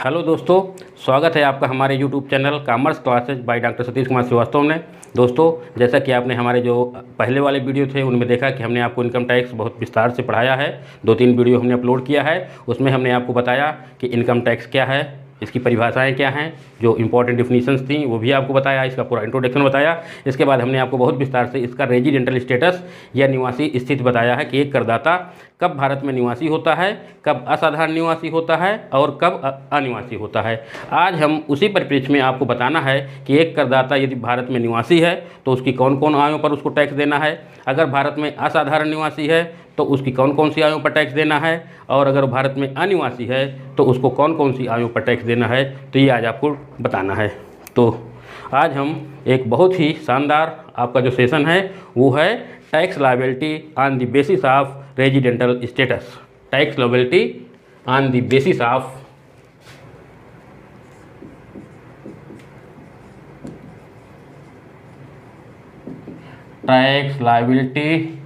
Hello दोस्तों, स्वागत है आपका हमारे YouTube channel commerce classes by doctor Satish Kumar Srivastava ने। दोस्तों, जैसा कि आपने हमारे जो पहले वाले वीडियो थे उनमें देखा कि हमने आपको इनकम टैक्स बहुत विस्तार से पढ़ाया है। 2-3 वीडियो हमने अपलोड किया है, उसमें हमने आपको बताया कि इनकम टैक्स क्या है, इसकी परिभाषाएं क्या हैं, जो इंपॉर्टेंट डिफिनीशंस थी वो भी आपको बताया, इसका पूरा इंट्रोडक्शन बताया। इसके बाद हमने आपको बहुत विस्तार से इसका रेजिडेंटल स्टेटस या निवासी स्थिति बताया है कि एक करदाता कब भारत में निवासी होता है, कब असाधारण निवासी होता है और कब अनिवासी होता है। आज हम उसी परिप्रेक्ष्य में आपको बताना है कि एक करदाता यदि भारत में निवासी है तो उसकी कौन कौन आयों पर उसको टैक्स देना है, अगर भारत में असाधारण निवासी है तो उसकी कौन कौन सी आयों पर टैक्स देना है, और अगर भारत में अनिवासी है तो उसको कौन कौन सी आयों पर टैक्स देना है। तो ये आज आपको बताना है। तो आज हम एक बहुत ही शानदार आपका जो सेशन है वो है tax liability on the basis of residential status. Tax liability on the basis of tax liability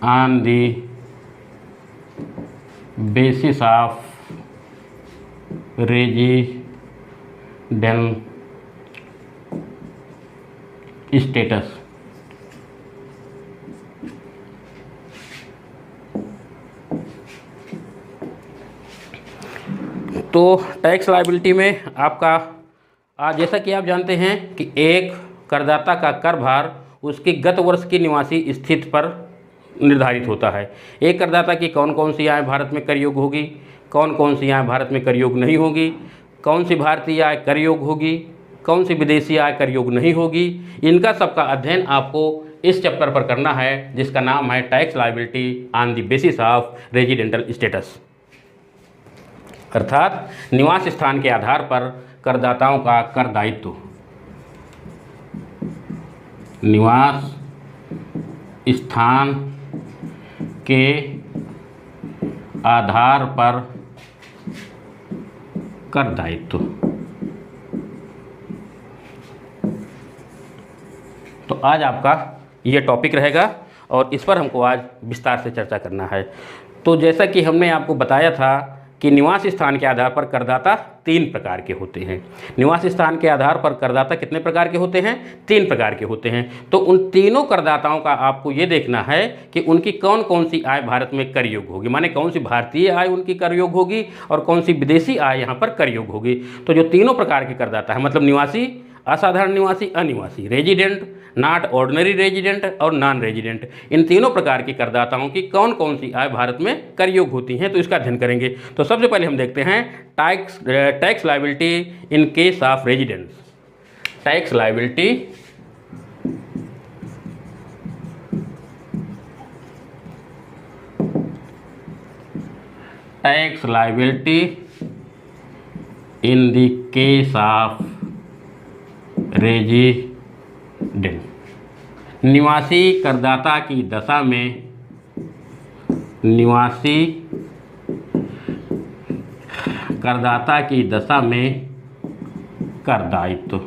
on the basis of residential status। तो टैक्स लायबिलिटी में आपका आज जैसा कि आप जानते हैं कि एक करदाता का कर भार उसकी गत वर्ष की निवासी स्थिति पर निर्धारित होता है। एक करदाता की कौन कौन सी आय भारत में कर योग्य होगी, कौन कौन सी आय भारत में कर योग्य नहीं होगी, कौन सी भारतीय आय कर योग्य होगी, कौन सी विदेशी आय कर योग्य नहीं होगी, इनका सबका अध्ययन आपको इस चैप्टर पर करना है जिसका नाम है tax liability on the basis of residential status. अर्थात निवास स्थान के आधार पर करदाताओं का कर दायित्व। निवास स्थान के आधार पर कर दायित्व। तो आज आपका ये टॉपिक रहेगा और इस पर हमको आज विस्तार से चर्चा करना है। तो जैसा कि हमने आपको बताया था कि निवास स्थान के आधार पर करदाता 3 प्रकार के होते हैं। निवास स्थान के आधार पर करदाता कितने प्रकार के होते हैं? 3 प्रकार के होते हैं। तो उन तीनों करदाताओं का आपको ये देखना है कि उनकी कौन कौन सी आय भारत में कर योग्य होगी, माने कौन सी भारतीय आय उनकी कर योग्य होगी और कौन सी विदेशी आय यहाँ पर कर योग्य होगी। तो जो तीनों प्रकार के करदाता है, मतलब निवासी, असाधारण निवासी, अनिवासी, रेजिडेंट, नॉट ऑर्डिनरी रेजिडेंट और नॉन रेजिडेंट, इन तीनों प्रकार के करदाताओं की कौन कौन सी आय भारत में कर योग्य होती हैं, तो इसका अध्ययन करेंगे। तो सबसे पहले हम देखते हैं tax liability in case of residence. Tax liability in the case of resident. निवासी करदाता की दशा में कर दायित्व।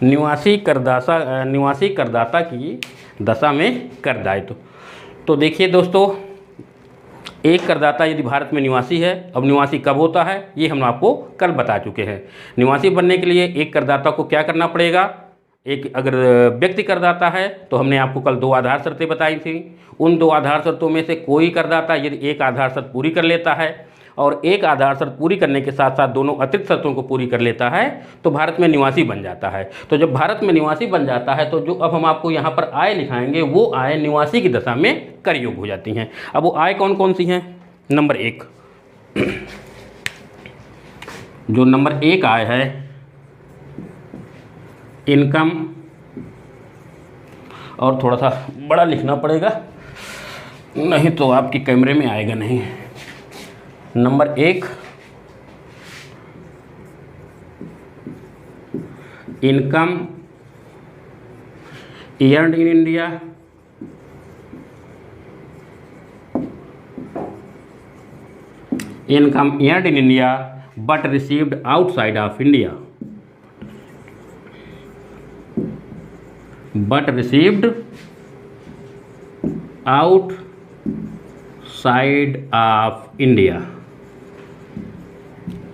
निवासी करदाता की दशा में कर दायित्व। तो देखिए दोस्तों, एक करदाता यदि भारत में निवासी है, अब निवासी कब होता है ये हम आपको कल बता चुके हैं। निवासी बनने के लिए एक करदाता को क्या करना पड़ेगा? एक अगर व्यक्ति करदाता है तो हमने आपको कल 2 आधार शर्तें बताई थी। उन 2 आधार शर्तों में से कोई करदाता यदि एक आधार शर्त पूरी कर लेता है और एक आधार शर्त पूरी करने के साथ साथ दोनों अतिरिक्त शर्तों को पूरी कर लेता है तो भारत में निवासी बन जाता है। तो जब भारत में निवासी बन जाता है तो जो अब हम आपको यहाँ पर आय लिखाएंगे वो आय निवासी की दशा में कर योग्य हो जाती हैं। अब वो आय कौन कौन सी हैं? नंबर 1, जो नंबर 1 आय है इनकम, और थोड़ा सा बड़ा लिखना पड़ेगा नहीं तो आपकी कैमरे में आएगा नहीं। Number 1 income earned in India, income earned in India but received outside of India, outside of India,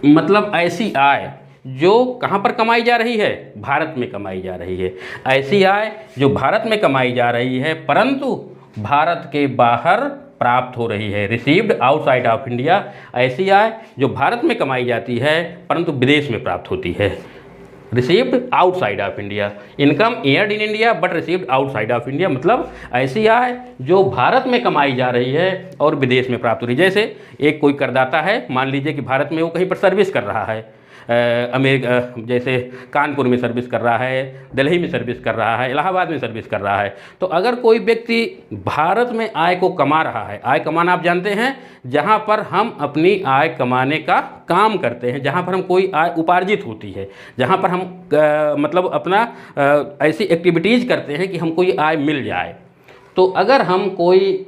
मतलब ऐसी आय जो कहाँ पर कमाई जा रही है, भारत में कमाई जा रही है। ऐसी आय जो भारत में कमाई जा रही है परंतु भारत के बाहर प्राप्त हो रही है। रिसीव्ड आउटसाइड ऑफ इंडिया, ऐसी आय जो भारत में कमाई जाती है परंतु विदेश में प्राप्त होती है। Received outside of India, income aired in India but received outside of India, मतलब ऐसी आय जो भारत में कमाई जा रही है और विदेश में प्राप्त हो रही है। जैसे एक कोई करदाता है, मान लीजिए कि भारत में वो कहीं पर सर्विस कर रहा है, अमेरिका जैसे कानपुर में सर्विस कर रहा है, दिल्ली में सर्विस कर रहा है, इलाहाबाद में सर्विस कर रहा है। तो अगर कोई व्यक्ति भारत में आय को कमा रहा है, आय कमाना आप जानते हैं जहाँ पर हम अपनी आय कमाने का काम करते हैं, जहाँ पर हम कोई आय उपार्जित होती है, जहाँ पर हम मतलब अपना ऐसी एक्टिविटीज़ करते हैं कि हमको ये आय मिल जाए। तो अगर हम कोई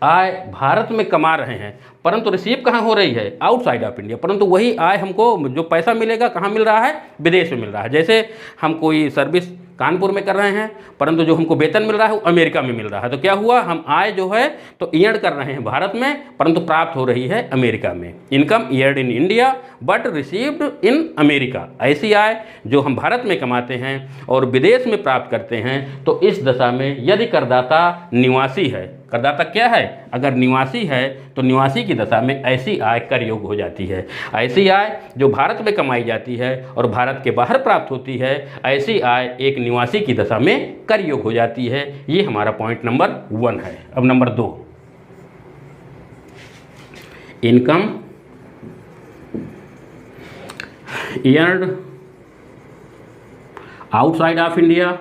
आय भारत में कमा रहे हैं परंतु रिसीव कहाँ हो रही है, आउटसाइड ऑफ इंडिया, परंतु वही आय हमको जो पैसा मिलेगा कहाँ मिल रहा है, विदेश में मिल रहा है। जैसे हम कोई सर्विस कानपुर में कर रहे हैं परंतु जो हमको वेतन मिल रहा है वो अमेरिका में मिल रहा है। तो क्या हुआ, हम आय जो है तो अर्न कर रहे हैं भारत में परंतु प्राप्त हो रही है अमेरिका में। Income earned in India but received in America, ऐसी आय जो हम भारत में कमाते हैं और विदेश में प्राप्त करते हैं। तो इस दशा में यदि करदाता निवासी है, करदाता क्या है, अगर निवासी है तो निवासी की दशा में ऐसी आय कर योग्य हो जाती है। ऐसी आय जो भारत में कमाई जाती है और भारत के बाहर प्राप्त होती है, ऐसी आय एक निवासी की दशा में कर योग्य हो जाती है। ये हमारा पॉइंट नंबर 1 है। अब number 2, income earned outside of India,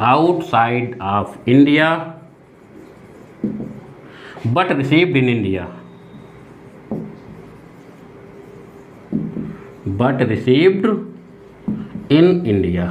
outside of India but received in India, but received in India.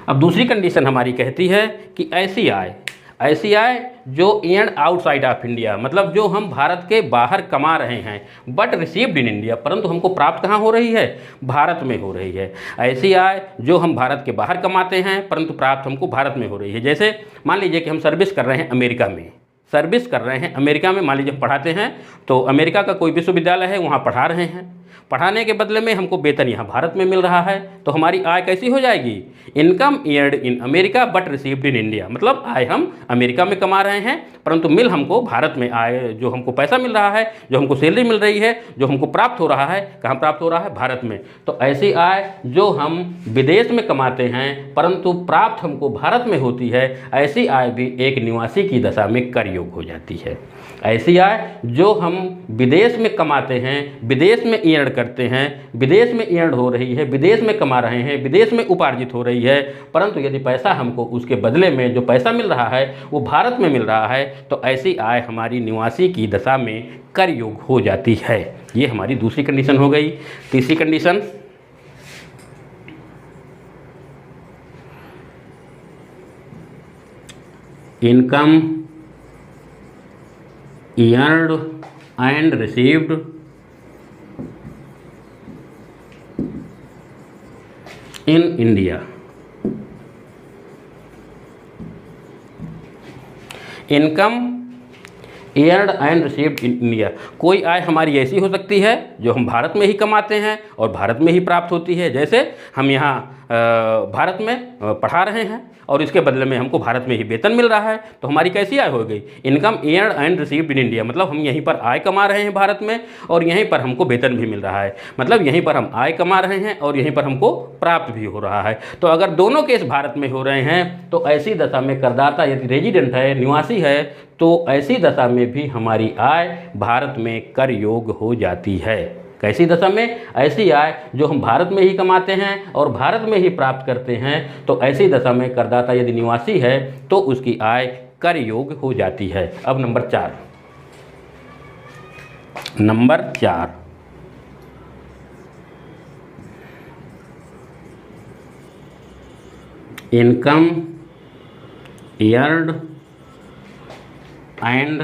अब दूसरी कंडीशन हमारी कहती है कि ऐसी आय जो अर्न्ड आउटसाइड ऑफ इंडिया, मतलब जो हम भारत के बाहर कमा रहे हैं बट रिसीव्ड इन इंडिया, परंतु हमको प्राप्त कहाँ हो रही है, भारत में हो रही है। ऐसी आय जो हम भारत के बाहर कमाते हैं परंतु प्राप्त हमको भारत में हो रही है। जैसे मान लीजिए कि हम सर्विस कर रहे हैं अमेरिका में, सर्विस कर रहे हैं अमेरिका में, मान लीजिए पढ़ाते हैं तो अमेरिका का कोई विश्वविद्यालय है, वहाँ पढ़ा रहे हैं, पढ़ाने के बदले में हमको वेतन यहाँ भारत में मिल रहा है। तो हमारी आय कैसी हो जाएगी, income earned in America but received in India, मतलब आय हम अमेरिका में कमा रहे हैं परंतु मिल हमको भारत में, आय जो हमको पैसा मिल रहा है, जो हमको सैलरी मिल रही है, जो हमको प्राप्त हो रहा है, कहाँ प्राप्त हो रहा है, भारत में। तो ऐसी आय जो हम विदेश में कमाते हैं परंतु प्राप्त हमको भारत में होती है, ऐसी आय भी एक निवासी की दशा में कर योग्य हो जाती है। ऐसी आय जो हम विदेश में कमाते हैं, विदेश में अर्न करते हैं, विदेश में अर्न हो रही है, विदेश में कमा रहे हैं, विदेश में उपार्जित हो रही है, परंतु यदि पैसा हमको उसके बदले में जो पैसा मिल रहा है वो भारत में मिल रहा है, तो ऐसी आय हमारी निवासी की दशा में कर योग्य हो जाती है। ये हमारी दूसरी कंडीशन हो गई। तीसरी condition, income earned and received in India, income earned and received in India. कोई आय हमारी ऐसी हो सकती है जो हम भारत में ही कमाते हैं और भारत में ही प्राप्त होती है। जैसे हम यहाँ भारत में पढ़ा रहे हैं और इसके बदले में हमको भारत में ही वेतन मिल रहा है, तो हमारी कैसी आय हो गई, income earned and received in India, मतलब हम यहीं पर आय कमा रहे हैं भारत में और यहीं पर हमको वेतन भी मिल रहा है, मतलब यहीं पर हम आय कमा रहे हैं और यहीं पर हमको प्राप्त भी हो रहा है। तो अगर दोनों केस भारत में हो रहे हैं तो ऐसी दशा में करदाता यदि रेजिडेंट है, निवासी है, तो ऐसी दशा में भी हमारी आय भारत में कर योग्य हो जाती है। कैसी दशा में, ऐसी आय जो हम भारत में ही कमाते हैं और भारत में ही प्राप्त करते हैं, तो ऐसी दशा में करदाता यदि निवासी है तो उसकी आय कर योग्य हो जाती है। अब number 4, income earned and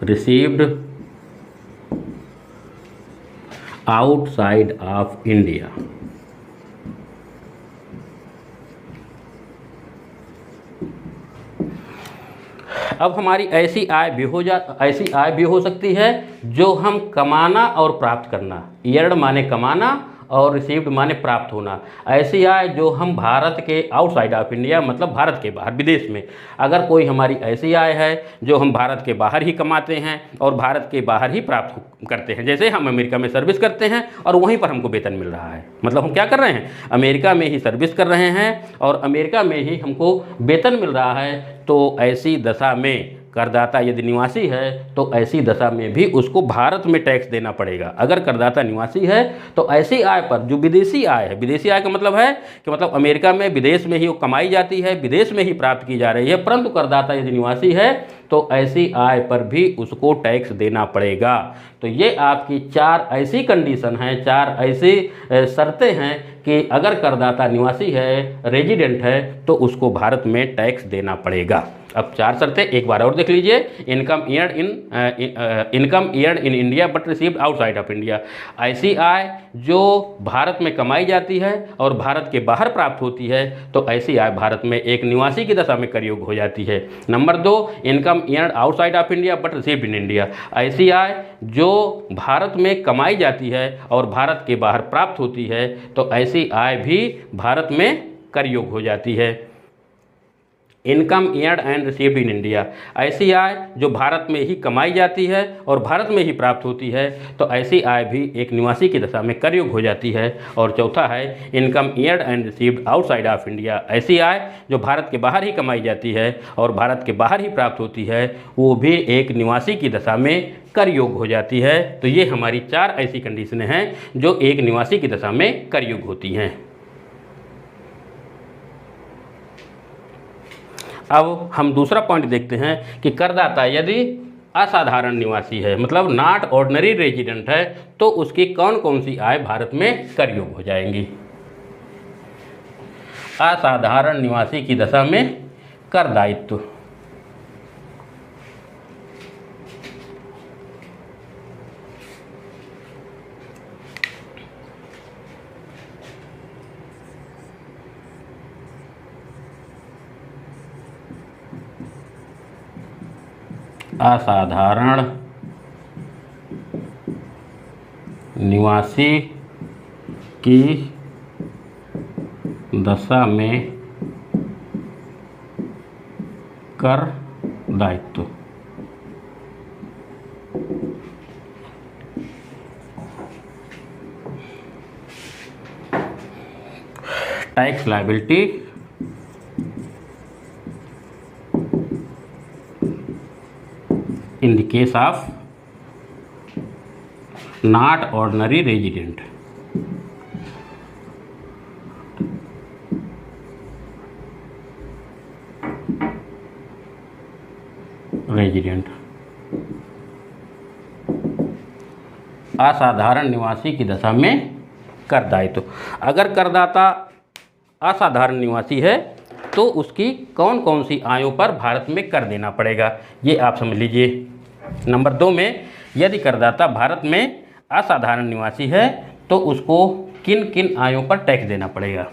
received outside of India, अब हमारी ऐसी आय भी हो सकती है जो हम कमाना और प्राप्त करना, ईयर्ड माने कमाना और रिसीव्ड माने प्राप्त होना। ऐसी आय जो हम भारत के आउटसाइड ऑफ इंडिया, मतलब भारत के बाहर, विदेश में, अगर कोई हमारी ऐसी आय है जो हम भारत के बाहर ही कमाते हैं और भारत के बाहर ही प्राप्त करते हैं, जैसे हम अमेरिका में सर्विस करते हैं और वहीं पर हमको वेतन मिल रहा है, मतलब हम क्या कर रहे हैं, अमेरिका में ही सर्विस कर रहे हैं और अमेरिका में ही हमको वेतन मिल रहा है, तो ऐसी दशा में करदाता यदि निवासी है तो ऐसी दशा में भी उसको भारत में टैक्स देना पड़ेगा। अगर करदाता निवासी है तो ऐसी आय पर जो विदेशी आय है, विदेशी आय का मतलब है कि मतलब अमेरिका में, विदेश में ही वो कमाई जाती है, विदेश में ही प्राप्त की जा रही है, परंतु करदाता यदि निवासी है तो ऐसी आय पर भी उसको टैक्स देना पड़ेगा। तो ये आपकी 4 ऐसी कंडीशन हैं, 4 ऐसी शर्तें हैं कि अगर करदाता निवासी है, रेजिडेंट है, तो उसको भारत में टैक्स देना पड़ेगा। अब 4 शर्तें एक बार और देख लीजिए। Income eared in India but received outside of India, ऐसी आय जो भारत में कमाई जाती है और भारत के बाहर प्राप्त होती है, तो ऐसी आय भारत में एक निवासी की दशा में कर योग्य हो जाती है। Number 2, income eared outside of India but received in India, ऐसी आय जो भारत में कमाई जाती है और भारत के बाहर प्राप्त होती है, तो ऐसी आय भी भारत में कर योग्य हो जाती है। Income eared and received in India, ऐसी आय जो भारत में ही कमाई जाती है और भारत में ही प्राप्त होती है, तो ऐसी आय भी एक निवासी की दशा में कर योग्य हो जाती है। और चौथा है income eared and received outside of India, ऐसी आय जो भारत के बाहर ही कमाई जाती है और भारत के बाहर ही प्राप्त होती है, वो भी एक निवासी की दशा में कर योग्य हो जाती है। तो ये हमारी 4 ऐसी कंडीशनें हैं जो एक निवासी की दशा में कर योग्य होती हैं। अब हम दूसरा पॉइंट देखते हैं कि करदाता यदि असाधारण निवासी है, मतलब नॉट ऑर्डिनरी रेजिडेंट है, तो उसकी कौन कौन सी आय भारत में कर योग्य हो जाएंगी। असाधारण निवासी की दशा में कर दायित्व, असाधारण निवासी की दशा में कर दायित्व, tax liability in the case of not ordinary resident। असाधारण निवासी की दशा में कर दायित्व, अगर करदाता असाधारण निवासी है तो उसकी कौन कौन सी आयों पर भारत में कर देना पड़ेगा, ये आप समझ लीजिए। नंबर 2 में यदि करदाता भारत में असाधारण निवासी है तो उसको किन किन आयों पर टैक्स देना पड़ेगा।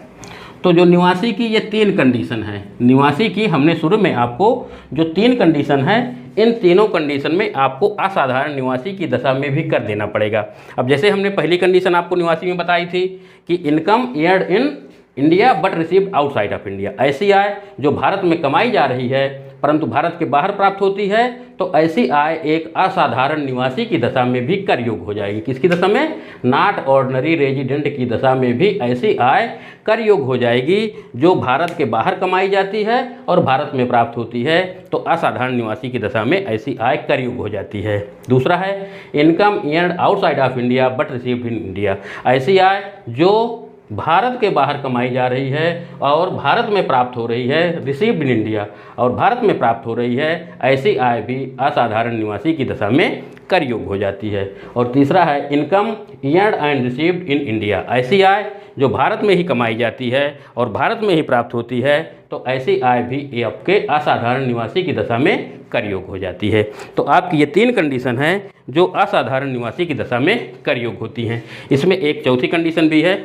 तो जो निवासी की ये 3 कंडीशन है, निवासी की हमने शुरू में आपको जो 3 कंडीशन है, इन तीनों कंडीशन में आपको असाधारण निवासी की दशा में भी कर देना पड़ेगा। अब जैसे हमने पहली कंडीशन आपको निवासी में बताई थी कि income eared in India but received outside of India, ऐसी आय जो भारत में कमाई जा रही है परंतु भारत के बाहर प्राप्त होती है, तो ऐसी आय एक असाधारण निवासी की दशा में भी कर योग्य हो जाएगी। किसकी दशा में? नॉट ऑर्डिनरी रेजिडेंट की दशा में भी ऐसी आय कर योग्य हो जाएगी जो भारत के बाहर कमाई जाती है और भारत में प्राप्त होती है, तो असाधारण निवासी की दशा में ऐसी आय कर योग्य हो जाती है। दूसरा है income eared outside of India but received in India, ऐसी आय जो भारत के बाहर कमाई जा रही है और भारत में प्राप्त हो रही है, रिसीव्ड इन इंडिया, और भारत में प्राप्त हो रही है, ऐसी आय भी असाधारण निवासी की दशा में कर योग्य हो जाती है। और तीसरा है income eared and received in India, ऐसी आय जो भारत में ही कमाई जाती है और भारत में ही प्राप्त होती है, तो ऐसी आय भी ये आपके असाधारण निवासी की दशा में कर योग्य हो जाती है। तो आपकी ये 3 कंडीशन हैं जो असाधारण निवासी की दशा में कर योग्य होती हैं। इसमें एक चौथी कंडीशन भी है,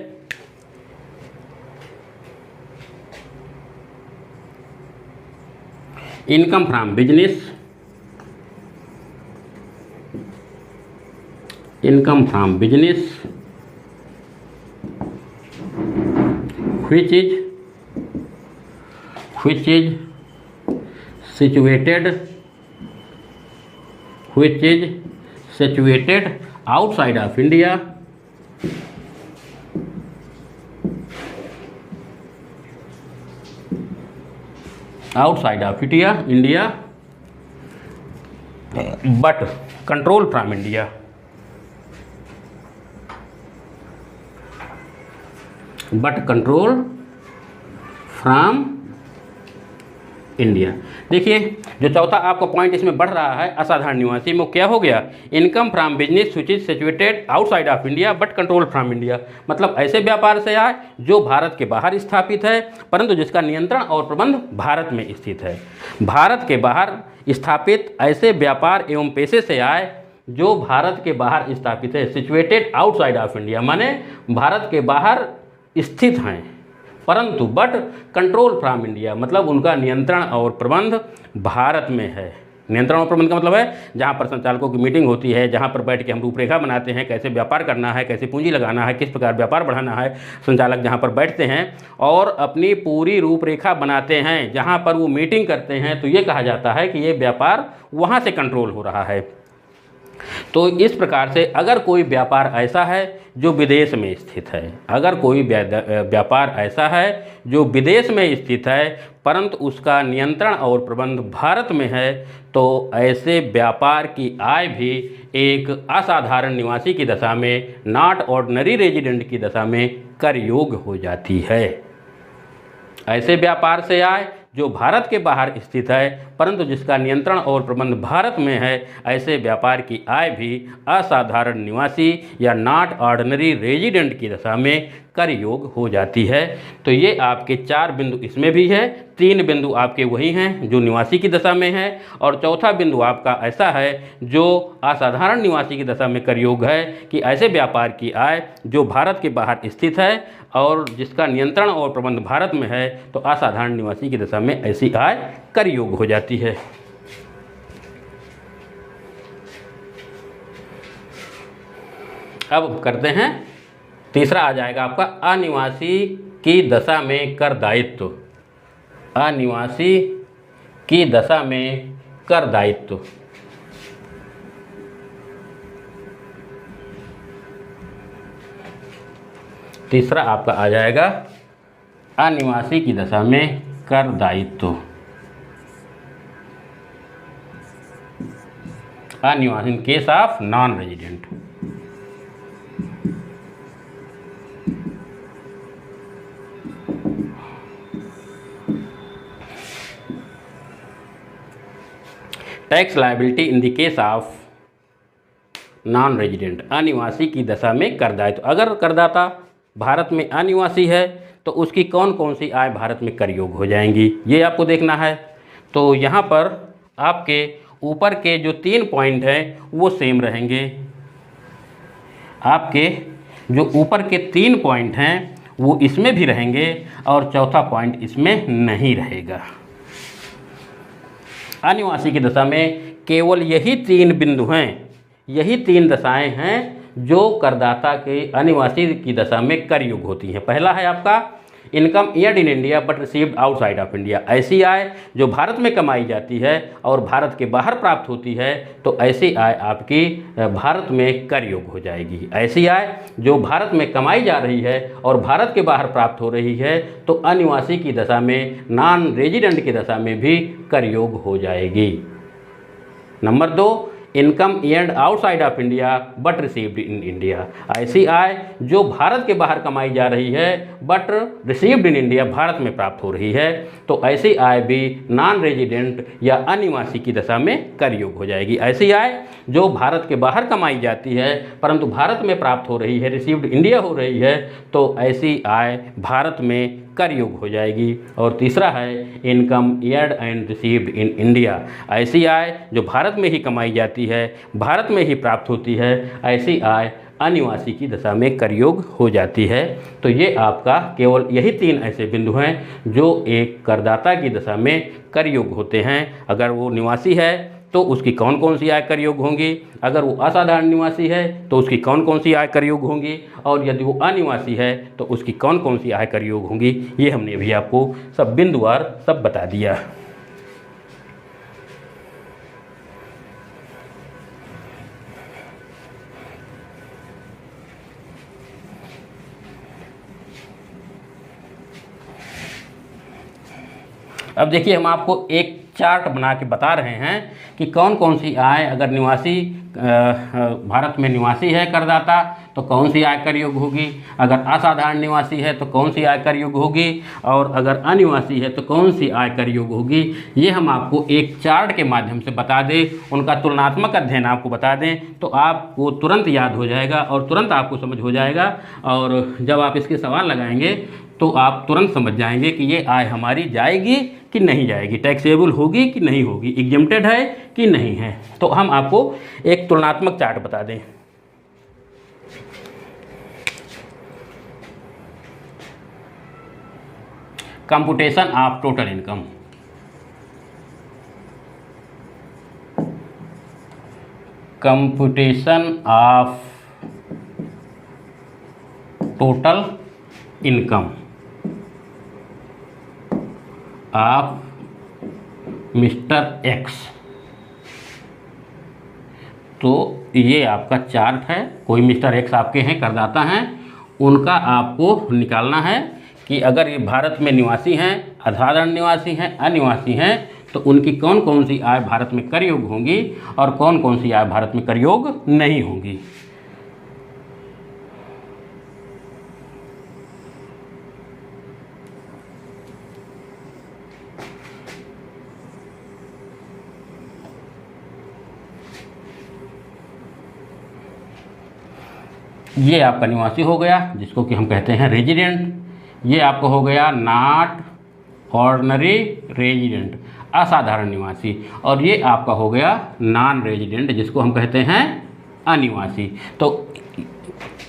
income from business income from business which is situated outside of India, but control from India. देखिए जो चौथा आपका पॉइंट इसमें बढ़ रहा है असाधारण निवासी में, क्या हो गया? Income from business which is situated outside of India but control from India, मतलब ऐसे व्यापार से आय जो भारत के बाहर स्थापित है परंतु जिसका नियंत्रण और प्रबंध भारत में स्थित है। भारत के बाहर स्थापित ऐसे व्यापार एवं पेशे से आय जो भारत के बाहर स्थापित है। सिचुएटेड आउटसाइड ऑफ इंडिया माने भारत के बाहर स्थित हैं परंतु बट कंट्रोल फ्रॉम इंडिया, मतलब उनका नियंत्रण और प्रबंध भारत में है। नियंत्रण और प्रबंध का मतलब है जहाँ पर संचालकों की मीटिंग होती है, जहाँ पर बैठ के हम रूपरेखा बनाते हैं, कैसे व्यापार करना है, कैसे पूंजी लगाना है, किस प्रकार व्यापार बढ़ाना है। संचालक जहाँ पर बैठते हैं और अपनी पूरी रूपरेखा बनाते हैं, जहाँ पर वो मीटिंग करते हैं, तो ये कहा जाता है कि ये व्यापार वहाँ से कंट्रोल हो रहा है। तो इस प्रकार से अगर कोई व्यापार ऐसा है जो विदेश में स्थित है, अगर कोई व्यापार ऐसा है जो विदेश में स्थित है परंतु उसका नियंत्रण और प्रबंध भारत में है, तो ऐसे व्यापार की आय भी एक असाधारण निवासी की दशा में, नॉट ऑर्डिनरी रेजिडेंट की दशा में कर योग्य हो जाती है। ऐसे व्यापार से आय जो भारत के बाहर स्थित है परंतु जिसका नियंत्रण और प्रबंध भारत में है, ऐसे व्यापार की आय भी असाधारण निवासी या नॉट ऑर्डिनरी रेजिडेंट की दशा में कर योग हो जाती है। तो ये आपके 4 बिंदु इसमें भी है, 3 बिंदु आपके वही हैं जो निवासी की दशा में है और चौथा बिंदु आपका ऐसा है जो असाधारण निवासी की दशा में कर योग है कि ऐसे व्यापार की आय जो भारत के बाहर स्थित है और जिसका नियंत्रण और प्रबंध भारत में है, तो असाधारण निवासी की दशा में ऐसी आय कर योग हो जाती है। अब करते हैं तीसरा, आ जाएगा आपका अनिवासी की दशा में कर दायित्व। अनिवासी की दशा में कर दायित्व। तीसरा आपका आ जाएगा अनिवासी की दशा में कर दायित्व। अनिवासी in case of non resident. Tax liability in the case of non resident. अनिवासी की दशा में कर दायित्व। अगर करदाता भारत में अनिवासी है तो उसकी कौन कौन सी आय भारत में कर योग हो जाएंगी, ये आपको देखना है। तो यहाँ पर आपके ऊपर के जो 3 पॉइंट हैं वो सेम रहेंगे। आपके जो ऊपर के 3 पॉइंट हैं वो इसमें भी रहेंगे और चौथा पॉइंट इसमें नहीं रहेगा। अनिवासी की दशा में केवल यही 3 बिंदु हैं, यही 3 दशाएं हैं जो करदाता के अनिवासी की दशा में कर योग होती हैं। पहला है आपका income eared in India but received outside of India. ऐसी आय जो भारत में कमाई जाती है और भारत के बाहर प्राप्त होती है, तो ऐसी आय आपकी भारत में कर योग हो जाएगी। ऐसी आय जो भारत में कमाई जा रही है और भारत के बाहर प्राप्त हो रही है, तो अनिवासी की दशा में, नॉन रेजिडेंट की दशा में भी कर योग हो जाएगी। Number 2, income eared outside of India but received in India. ऐसी आय जो भारत के बाहर कमाई जा रही है but received in India, Bharat में प्राप्त हो रही है, तो ऐसी आय भी नॉन रेजिडेंट या अनिवासी की दशा में कर योग हो जाएगी। ऐसी आय जो भारत के बाहर कमाई जाती है परंतु भारत में प्राप्त हो रही है, रिसीव्ड इंडिया हो रही है, तो ऐसी आय भारत में कर योग हो जाएगी। और तीसरा है income eared and received in India. ऐसी आय जो भारत में ही कमाई जाती है, भारत में ही प्राप्त होती है, ऐसी आय अनिवासी की दशा में कर योग हो जाती है। तो ये आपका केवल यही 3 ऐसे बिंदु हैं जो एक करदाता की दशा में कर योग होते हैं। अगर वो निवासी है तो उसकी कौन कौन सी आयकर योग्य होंगी, अगर वो असाधारण निवासी है तो उसकी कौन कौन सी आयकर योग्य होंगी, और यदि वो अनिवासी है तो उसकी कौन कौन सी आयकर योग्य होंगी। ये हमने अभी आपको सब बिंदुवार सब बता दिया। अब देखिए हम आपको एक चार्ट बना के बता रहे हैं कि कौन कौन सी आय अगर निवासी भारत में निवासी है करदाता तो कौन सी आयकर योग्य होगी, अगर असाधारण निवासी है तो कौन सी आयकर योग्य होगी, और अगर अनिवासी है तो कौन सी आयकर योग्य होगी। ये हम आपको एक चार्ट के माध्यम से बता दें, उनका तुलनात्मक अध्ययन आपको बता दें तो आपको तुरंत याद हो जाएगा और तुरंत आपको समझ हो जाएगा, और जब आप इसके सवाल लगाएंगे तो आप तुरंत समझ जाएंगे कि ये आय हमारी जाएगी कि नहीं जाएगी, टैक्सेबल होगी कि नहीं होगी, एग्जेम्प्टेड है कि नहीं है। तो हम आपको एक तुलनात्मक चार्ट बता दें। Computation of total income, computation of total income of mister x. तो ये आपका चार्ट है, कोई मिस्टर एक्स आपके हैं करदाता हैं, उनका आपको निकालना है कि अगर ये भारत में निवासी हैं, असाधारण निवासी हैं, अनिवासी हैं, तो उनकी कौन कौन सी आय भारत में कर योग्य होंगी और कौन कौन सी आय भारत में कर योग्य नहीं होंगी। ये आपका निवासी हो गया जिसको कि हम कहते हैं रेजिडेंट। ये आपको हो गया नॉट ऑर्डिनरी रेजिडेंट, असाधारण निवासी। और ये आपका हो गया नॉन रेजिडेंट जिसको हम कहते हैं अनिवासी। तो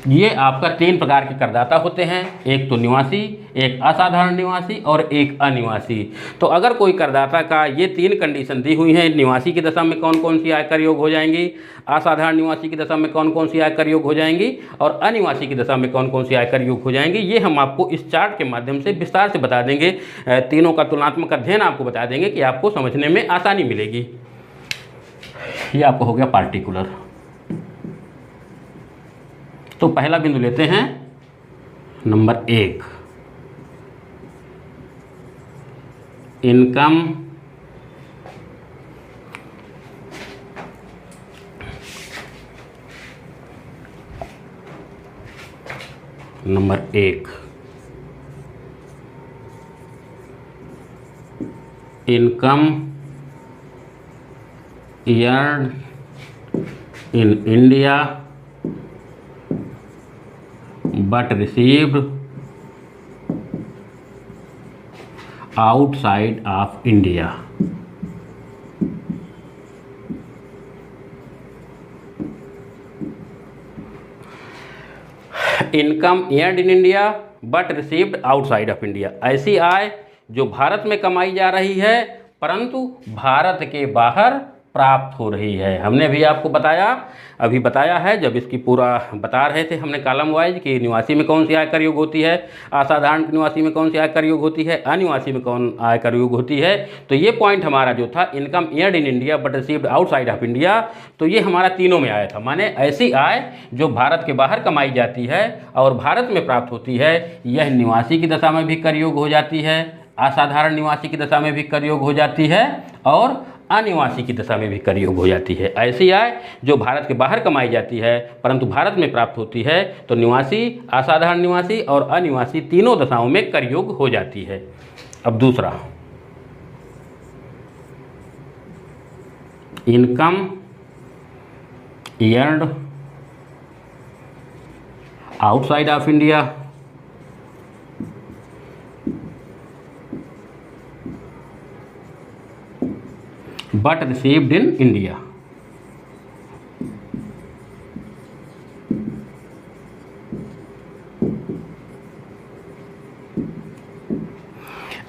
ये आपका 3 प्रकार के करदाता होते हैं, एक तो निवासी, एक असाधारण निवासी और एक अनिवासी। तो अगर कोई करदाता का ये 3 कंडीशन दी हुई हैं, निवासी की दशा में कौन कौन सी आयकर योग्य हो जाएंगी, असाधारण निवासी की दशा में कौन कौन सी आयकर योग्य हो जाएंगी और अनिवासी की दशा में कौन कौन सी आयकर योग्य हो जाएंगी, ये हम आपको इस चार्ट के माध्यम से विस्तार से बता देंगे। तीनों का तुलनात्मक अध्ययन आपको बता देंगे कि आपको समझने में आसानी मिलेगी। ये आपको हो गया पार्टिकुलर। तो पहला बिंदु लेते हैं number 1, income number 1, income earned in India but received outside of India। Income earned in India but received outside of India, ऐसी आय जो भारत में कमाई जा रही है परंतु भारत के बाहर प्राप्त हो रही है। हमने भी आपको अभी बताया है, जब इसकी पूरा बता रहे थे हमने कॉलम वाइज कि निवासी में कौन सी आयकर योग्य होती है, असाधारण निवासी में कौन सी आयकर योग्य होती है, अनिवासी में कौन आयकर योग्य होती है। तो ये पॉइंट हमारा जो था income earned in India but received outside of India, तो ये हमारा तीनों में आया था। माने ऐसी आय जो भारत के बाहर कमाई जाती है और भारत में प्राप्त होती है, यह निवासी की दशा में भी कर योग्य हो जाती है, असाधारण निवासी की दशा में भी कर योग्य हो जाती है और अनिवासी की दशा में भी कर योग्य हो जाती है। ऐसी आय जो भारत के बाहर कमाई जाती है परंतु भारत में प्राप्त होती है, तो निवासी, असाधारण निवासी और अनिवासी तीनों दशाओं में कर योग्य हो जाती है। अब दूसरा, income earned outside of India but received in India।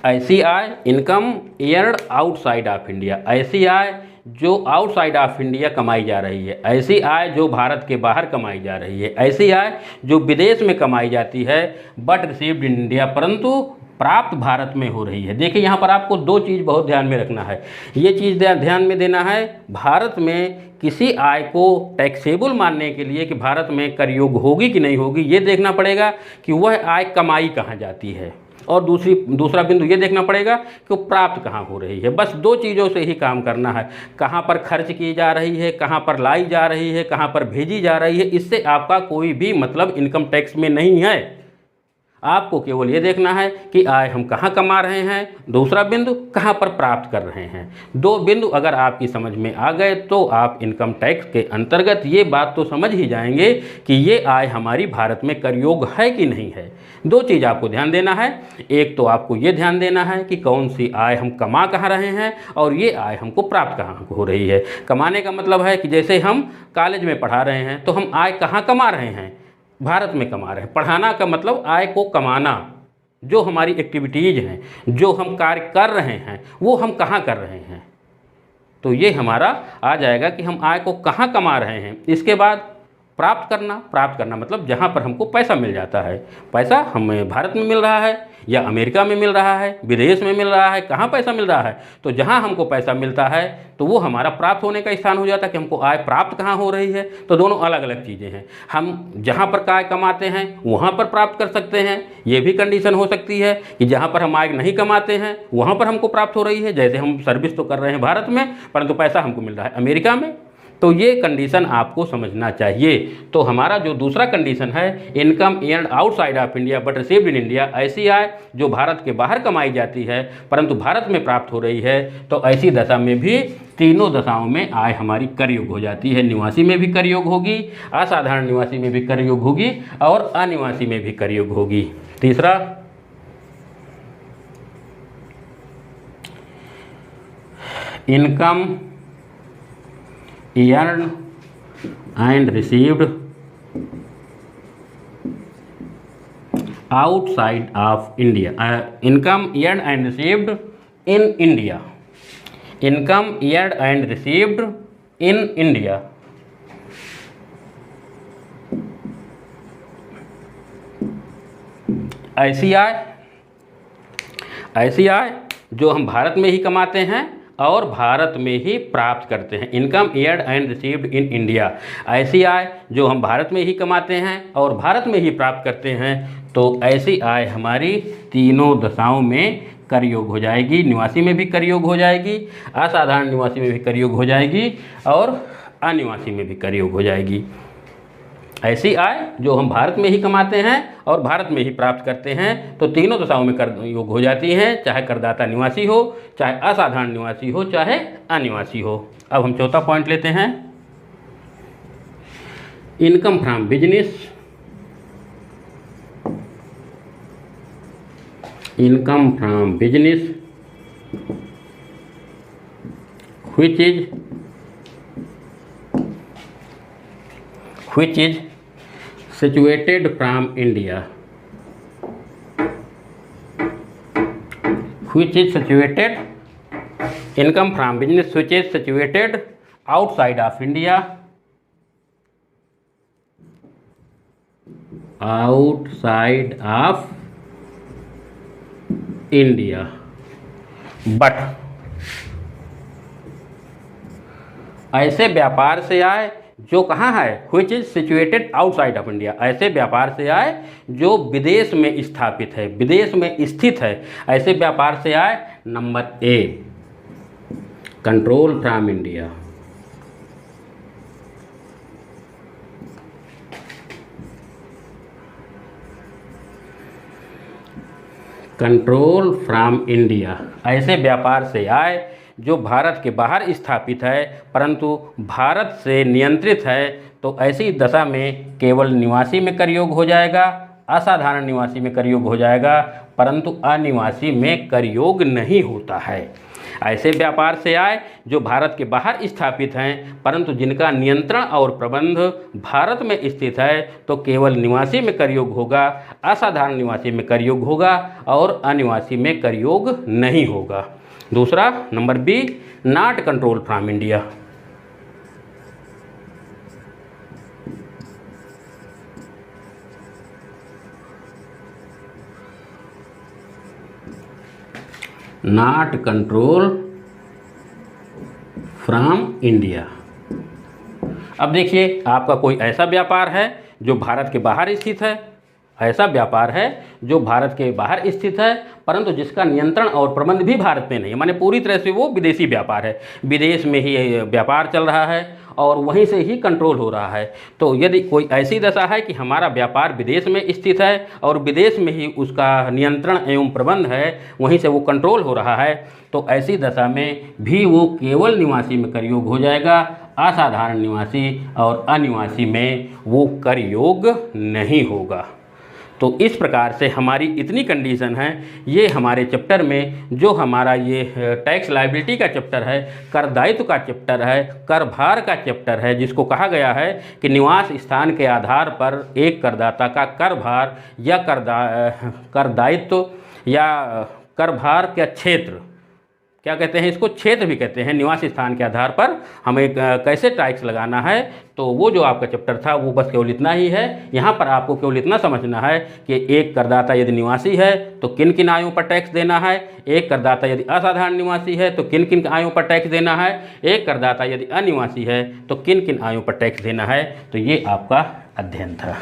ऐसी आय income earned outside of India, ऐसी आय जो आउटसाइड ऑफ इंडिया कमाई जा रही है, ऐसी आय जो भारत के बाहर कमाई जा रही है, ऐसी आय जो विदेश में कमाई जाती है, बट रिसीव्ड इन इंडिया, परंतु प्राप्त भारत में हो रही है। देखिए यहाँ पर आपको दो चीज़ बहुत ध्यान में रखना है। ये चीज़ ध्यान में देना है, भारत में किसी आय को टैक्सेबल मानने के लिए कि भारत में कर योग्य होगी कि नहीं होगी, ये देखना पड़ेगा कि वह आय कमाई कहाँ जाती है, और दूसरा बिंदु ये देखना पड़ेगा कि वो प्राप्त कहाँ हो रही है। बस दो चीज़ों से ही काम करना है, कहाँ पर खर्च की जा रही है, कहाँ पर लाई जा रही है, कहाँ पर भेजी जा रही है। इससे आपका कोई भी मतलब इनकम टैक्स में नहीं है। आपको केवल ये देखना है कि आय हम कहाँ कमा रहे हैं, दूसरा बिंदु कहाँ पर प्राप्त कर रहे हैं। दो बिंदु अगर आपकी समझ में आ गए तो आप इनकम टैक्स के अंतर्गत ये बात तो समझ ही जाएंगे कि ये आय हमारी भारत में कर योग्य है कि नहीं है। दो चीज़ आपको ध्यान देना है, एक तो आपको ये ध्यान देना है कि कौन सी आय हम कमा कहाँ रहे हैं और ये आय हमको प्राप्त कहाँ हो रही है। कमाने का मतलब है कि जैसे हम कॉलेज में पढ़ा रहे हैं तो हम आय कहाँ कमा रहे हैं, भारत में कमा रहे हैं। पढ़ाना का मतलब आय को कमाना, जो हमारी एक्टिविटीज़ हैं, जो हम कार्य कर रहे हैं, वो हम कहाँ कर रहे हैं। तो ये हमारा आ जाएगा कि हम आय को कहाँ कमा रहे हैं। इसके बाद प्राप्त करना मतलब जहाँ पर हमको पैसा मिल जाता है। पैसा हमें भारत में मिल रहा है या अमेरिका में मिल रहा है, विदेश में मिल रहा है, कहाँ पैसा मिल रहा है, तो जहाँ हमको पैसा मिलता है तो वो हमारा प्राप्त होने का स्थान हो जाता है कि हमको आय प्राप्त कहाँ हो रही है। तो दोनों अलग अलग चीज़ें हैं। हम जहाँ पर आय कमाते हैं वहाँ पर प्राप्त कर सकते हैं, ये भी कंडीशन हो सकती है कि जहाँ पर हम आय नहीं कमाते हैं वहाँ पर हमको प्राप्त हो रही है। जैसे हम सर्विस तो कर रहे हैं भारत में, परंतु पैसा हमको मिल रहा है अमेरिका में। तो ये कंडीशन आपको समझना चाहिए। तो हमारा जो दूसरा कंडीशन है, income earned outside of India but received in India, ऐसी आय जो भारत के बाहर कमाई जाती है परंतु भारत में प्राप्त हो रही है, तो ऐसी दशा में भी तीनों दशाओं में आय हमारी कर योग्य हो जाती है। निवासी में भी कर योग्य होगी, असाधारण निवासी में भी कर योग्य होगी और अनिवासी में भी कर योग्य होगी। तीसरा, income earned and received outside of India. Income earned and received in India. Income earned and received in India. ऐसी आय जो हम भारत में ही कमाते हैं और भारत में ही प्राप्त करते हैं। Income earned and received in India, ऐसी आय जो हम भारत में ही कमाते हैं और भारत में ही प्राप्त करते हैं, तो ऐसी आय हमारी तीनों दशाओं में कर योग्य हो जाएगी। निवासी में भी कर योग्य हो जाएगी, असाधारण निवासी में भी कर योग्य हो जाएगी और अनिवासी में भी कर योग्य हो जाएगी। ऐसी आय जो हम भारत में ही कमाते हैं और भारत में ही प्राप्त करते हैं, तो तीनों दशाओं में कर योग्य हो जाती हैं, चाहे करदाता निवासी हो, चाहे असाधारण निवासी हो, चाहे अनिवासी हो। अब हम चौथा पॉइंट लेते हैं, income from business. Income from business which is situated from India, which is situated, income from business which is situated outside of India, outside of India, but ऐसे व्यापार से आए जो कहाँ है, which is situated outside of India, ऐसे व्यापार से आए जो विदेश में स्थापित है, विदेश में स्थित है, ऐसे व्यापार से आए। Number A, control from India. Control from India, ऐसे व्यापार से आए जो भारत के बाहर स्थापित है परंतु भारत से नियंत्रित है, तो ऐसी दशा में केवल निवासी में कर योग्य हो जाएगा, असाधारण निवासी में कर योग्य हो जाएगा, परंतु अनिवासी में कर योग्य नहीं होता है। ऐसे व्यापार से आए जो भारत के बाहर स्थापित हैं परंतु जिनका नियंत्रण और प्रबंध भारत में स्थित है, तो केवल निवासी में कर योग्य होगा, असाधारण निवासी में कर योग्य होगा और अनिवासी में कर योग्य नहीं होगा। दूसरा number B, not control from India. Not control from India. अब देखिए, आपका कोई ऐसा व्यापार है जो भारत के बाहर स्थित है, ऐसा व्यापार है जो भारत के बाहर स्थित है, परंतु जिसका नियंत्रण और प्रबंध भी भारत में नहीं है, माने पूरी तरह से वो विदेशी व्यापार है, विदेश में ही व्यापार चल रहा है और वहीं से ही कंट्रोल हो रहा है। तो यदि कोई ऐसी दशा है कि हमारा व्यापार विदेश में स्थित है और विदेश में ही उसका नियंत्रण एवं प्रबंध है, वहीं से वो कंट्रोल हो रहा है, तो ऐसी दशा में भी वो केवल निवासी में कर योग हो जाएगा, असाधारण निवासी और अनिवासी में वो कर योग नहीं होगा। तो इस प्रकार से हमारी इतनी कंडीशन है। ये हमारे चैप्टर में जो हमारा ये टैक्स लायबिलिटी का चैप्टर है, कर दायित्व का चैप्टर है, कर भार का चैप्टर है, जिसको कहा गया है कि निवास स्थान के आधार पर एक करदाता का कर भार या कर दायित्व या कर भार का क्षेत्र, क्या कहते हैं इसको, क्षेत्र भी कहते हैं, निवास स्थान के आधार पर हमें कैसे टैक्स लगाना है। तो वो जो आपका चैप्टर था वो बस केवल इतना ही है। यहाँ पर आपको केवल इतना समझना है कि एक करदाता यदि निवासी है तो किन किन आयों पर टैक्स देना है, एक करदाता यदि असाधारण निवासी है तो किन किन आयों पर टैक्स देना है, एक करदाता यदि अनिवासी है तो किन किन आयों पर टैक्स देना है। तो ये आपका अध्ययन था।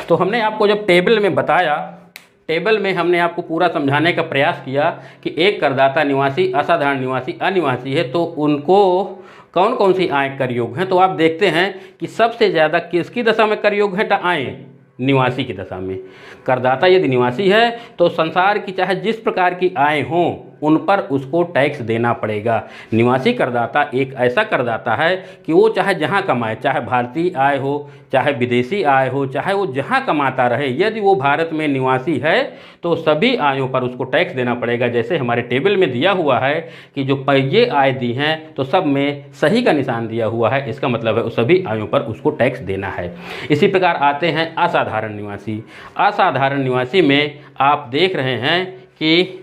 तो हमने आपको जब टेबल में बताया, टेबल में हमने आपको पूरा समझाने का प्रयास किया कि एक करदाता निवासी, असाधारण निवासी, अनिवासी है, तो उनको कौन कौन सी आय कर योग हैं। तो आप देखते हैं कि सबसे ज़्यादा किसकी दशा में कर योग है, आय निवासी की दशा में। करदाता यदि निवासी है तो संसार की चाहे जिस प्रकार की आय हों उन पर उसको टैक्स देना पड़ेगा। निवासी करदाता एक ऐसा करदाता है कि वो चाहे जहाँ कमाए, चाहे भारतीय आय हो, चाहे विदेशी आय हो, चाहे वो जहाँ कमाता रहे, यदि वो भारत में निवासी है तो सभी आयों पर उसको टैक्स देना पड़ेगा। जैसे हमारे टेबल में दिया हुआ है कि जो ये आय दी हैं तो सब में सही का निशान दिया हुआ है, इसका मतलब है उस सभी आयों पर उसको टैक्स देना है। इसी प्रकार आते हैं असाधारण निवासी। असाधारण निवासी में आप देख रहे हैं कि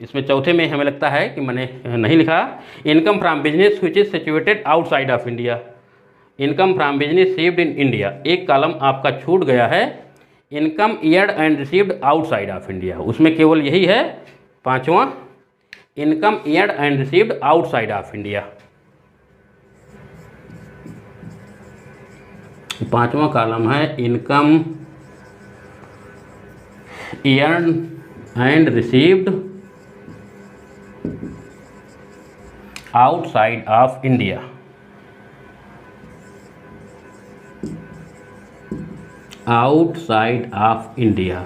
इसमें चौथे में हमें लगता है कि मैंने नहीं लिखा, income from business which is situated outside of India. Income from business received in India, एक कॉलम आपका छूट गया है, income eared and received outside of India. उसमें केवल यही है पांचवा, income eared and received outside of India. पांचवा कॉलम है income eared and received outside of India. Outside of India,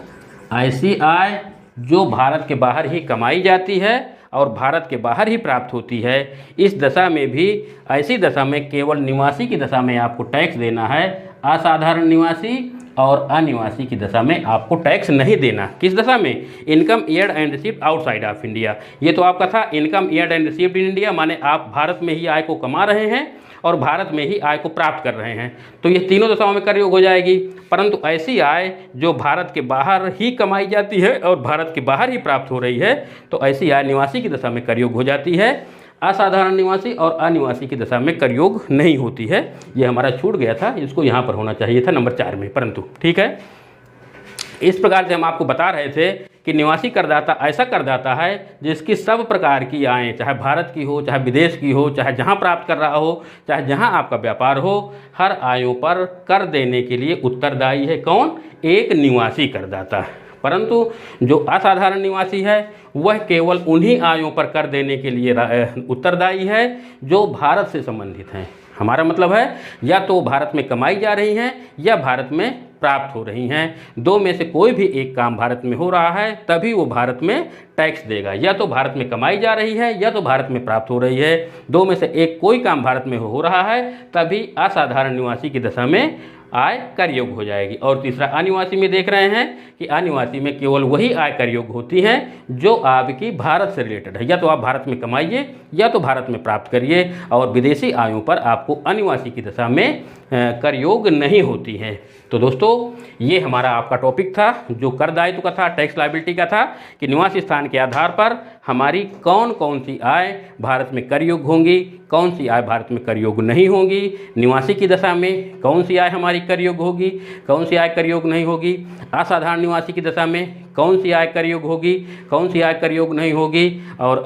ऐसी आय जो भारत के बाहर ही कमाई जाती है और भारत के बाहर ही प्राप्त होती है। इस दशा में भी, ऐसी दशा में केवल निवासी की दशा में आपको टैक्स देना है, असाधारण निवासी और अनिवासी की दशा में आपको टैक्स नहीं देना। किस दशा में, income eared and received outside of India. ये तो आपका था income eared and received in India, माने आप भारत में ही आय को कमा रहे हैं और भारत में ही आय को प्राप्त कर रहे हैं, तो ये तीनों दशाओं में कर योग हो जाएगी। परंतु ऐसी आय जो भारत के बाहर ही कमाई जाती है और भारत के बाहर ही प्राप्त हो रही है, तो ऐसी आय निवासी की दशा में कर योग हो जाती है, असाधारण निवासी और अनिवासी की दशा में कर योग नहीं होती है। ये हमारा छूट गया था, इसको यहाँ पर होना चाहिए था नंबर 4 में, परंतु ठीक है। इस प्रकार से हम आपको बता रहे थे कि निवासी करदाता ऐसा करदाता है जिसकी सब प्रकार की आय, चाहे भारत की हो, चाहे विदेश की हो, चाहे जहाँ प्राप्त कर रहा हो, चाहे जहाँ आपका व्यापार हो, हर आयों पर कर देने के लिए उत्तरदायी है। कौन, एक निवासी करदाता है। परंतु जो असाधारण निवासी है वह केवल उन्हीं आयों पर कर देने के लिए उत्तरदायी है जो भारत से संबंधित हैं। हमारा मतलब है या तो भारत में कमाई जा रही हैं या भारत में प्राप्त हो रही हैं, दो में से कोई भी एक काम भारत में हो रहा है तभी वो भारत में टैक्स देगा। या तो भारत में कमाई जा रही है या तो भारत में प्राप्त हो रही है, दो में से एक कोई काम भारत में हो रहा है तभी असाधारण निवासी की दशा में आय कर योग्य हो जाएगी। और तीसरा अनिवासी में देख रहे हैं कि अनिवासी में केवल वही आय कर योग्य होती हैं जो आपकी भारत से रिलेटेड है, या तो आप भारत में कमाइए या तो भारत में प्राप्त करिए, और विदेशी आयों पर आपको अनिवासी की दशा में कर योग्य नहीं होती हैं। तो दोस्तों ये हमारा आपका टॉपिक था जो कर दायित्व का था, टैक्स लायबिलिटी का था, कि निवास स्थान के आधार पर हमारी कौन कौन सी आय भारत में कर योग्य होंगी, कौन सी आय भारत में कर योग्य नहीं होगी, निवासी की दशा में कौन सी आय हमारी कर योग्य होगी, कौन सी आय कर योग्य नहीं होगी, असाधारण निवासी की दशा में कौन सी आय कर योग्य होगी, कौन सी आय कर योग्य नहीं होगी, और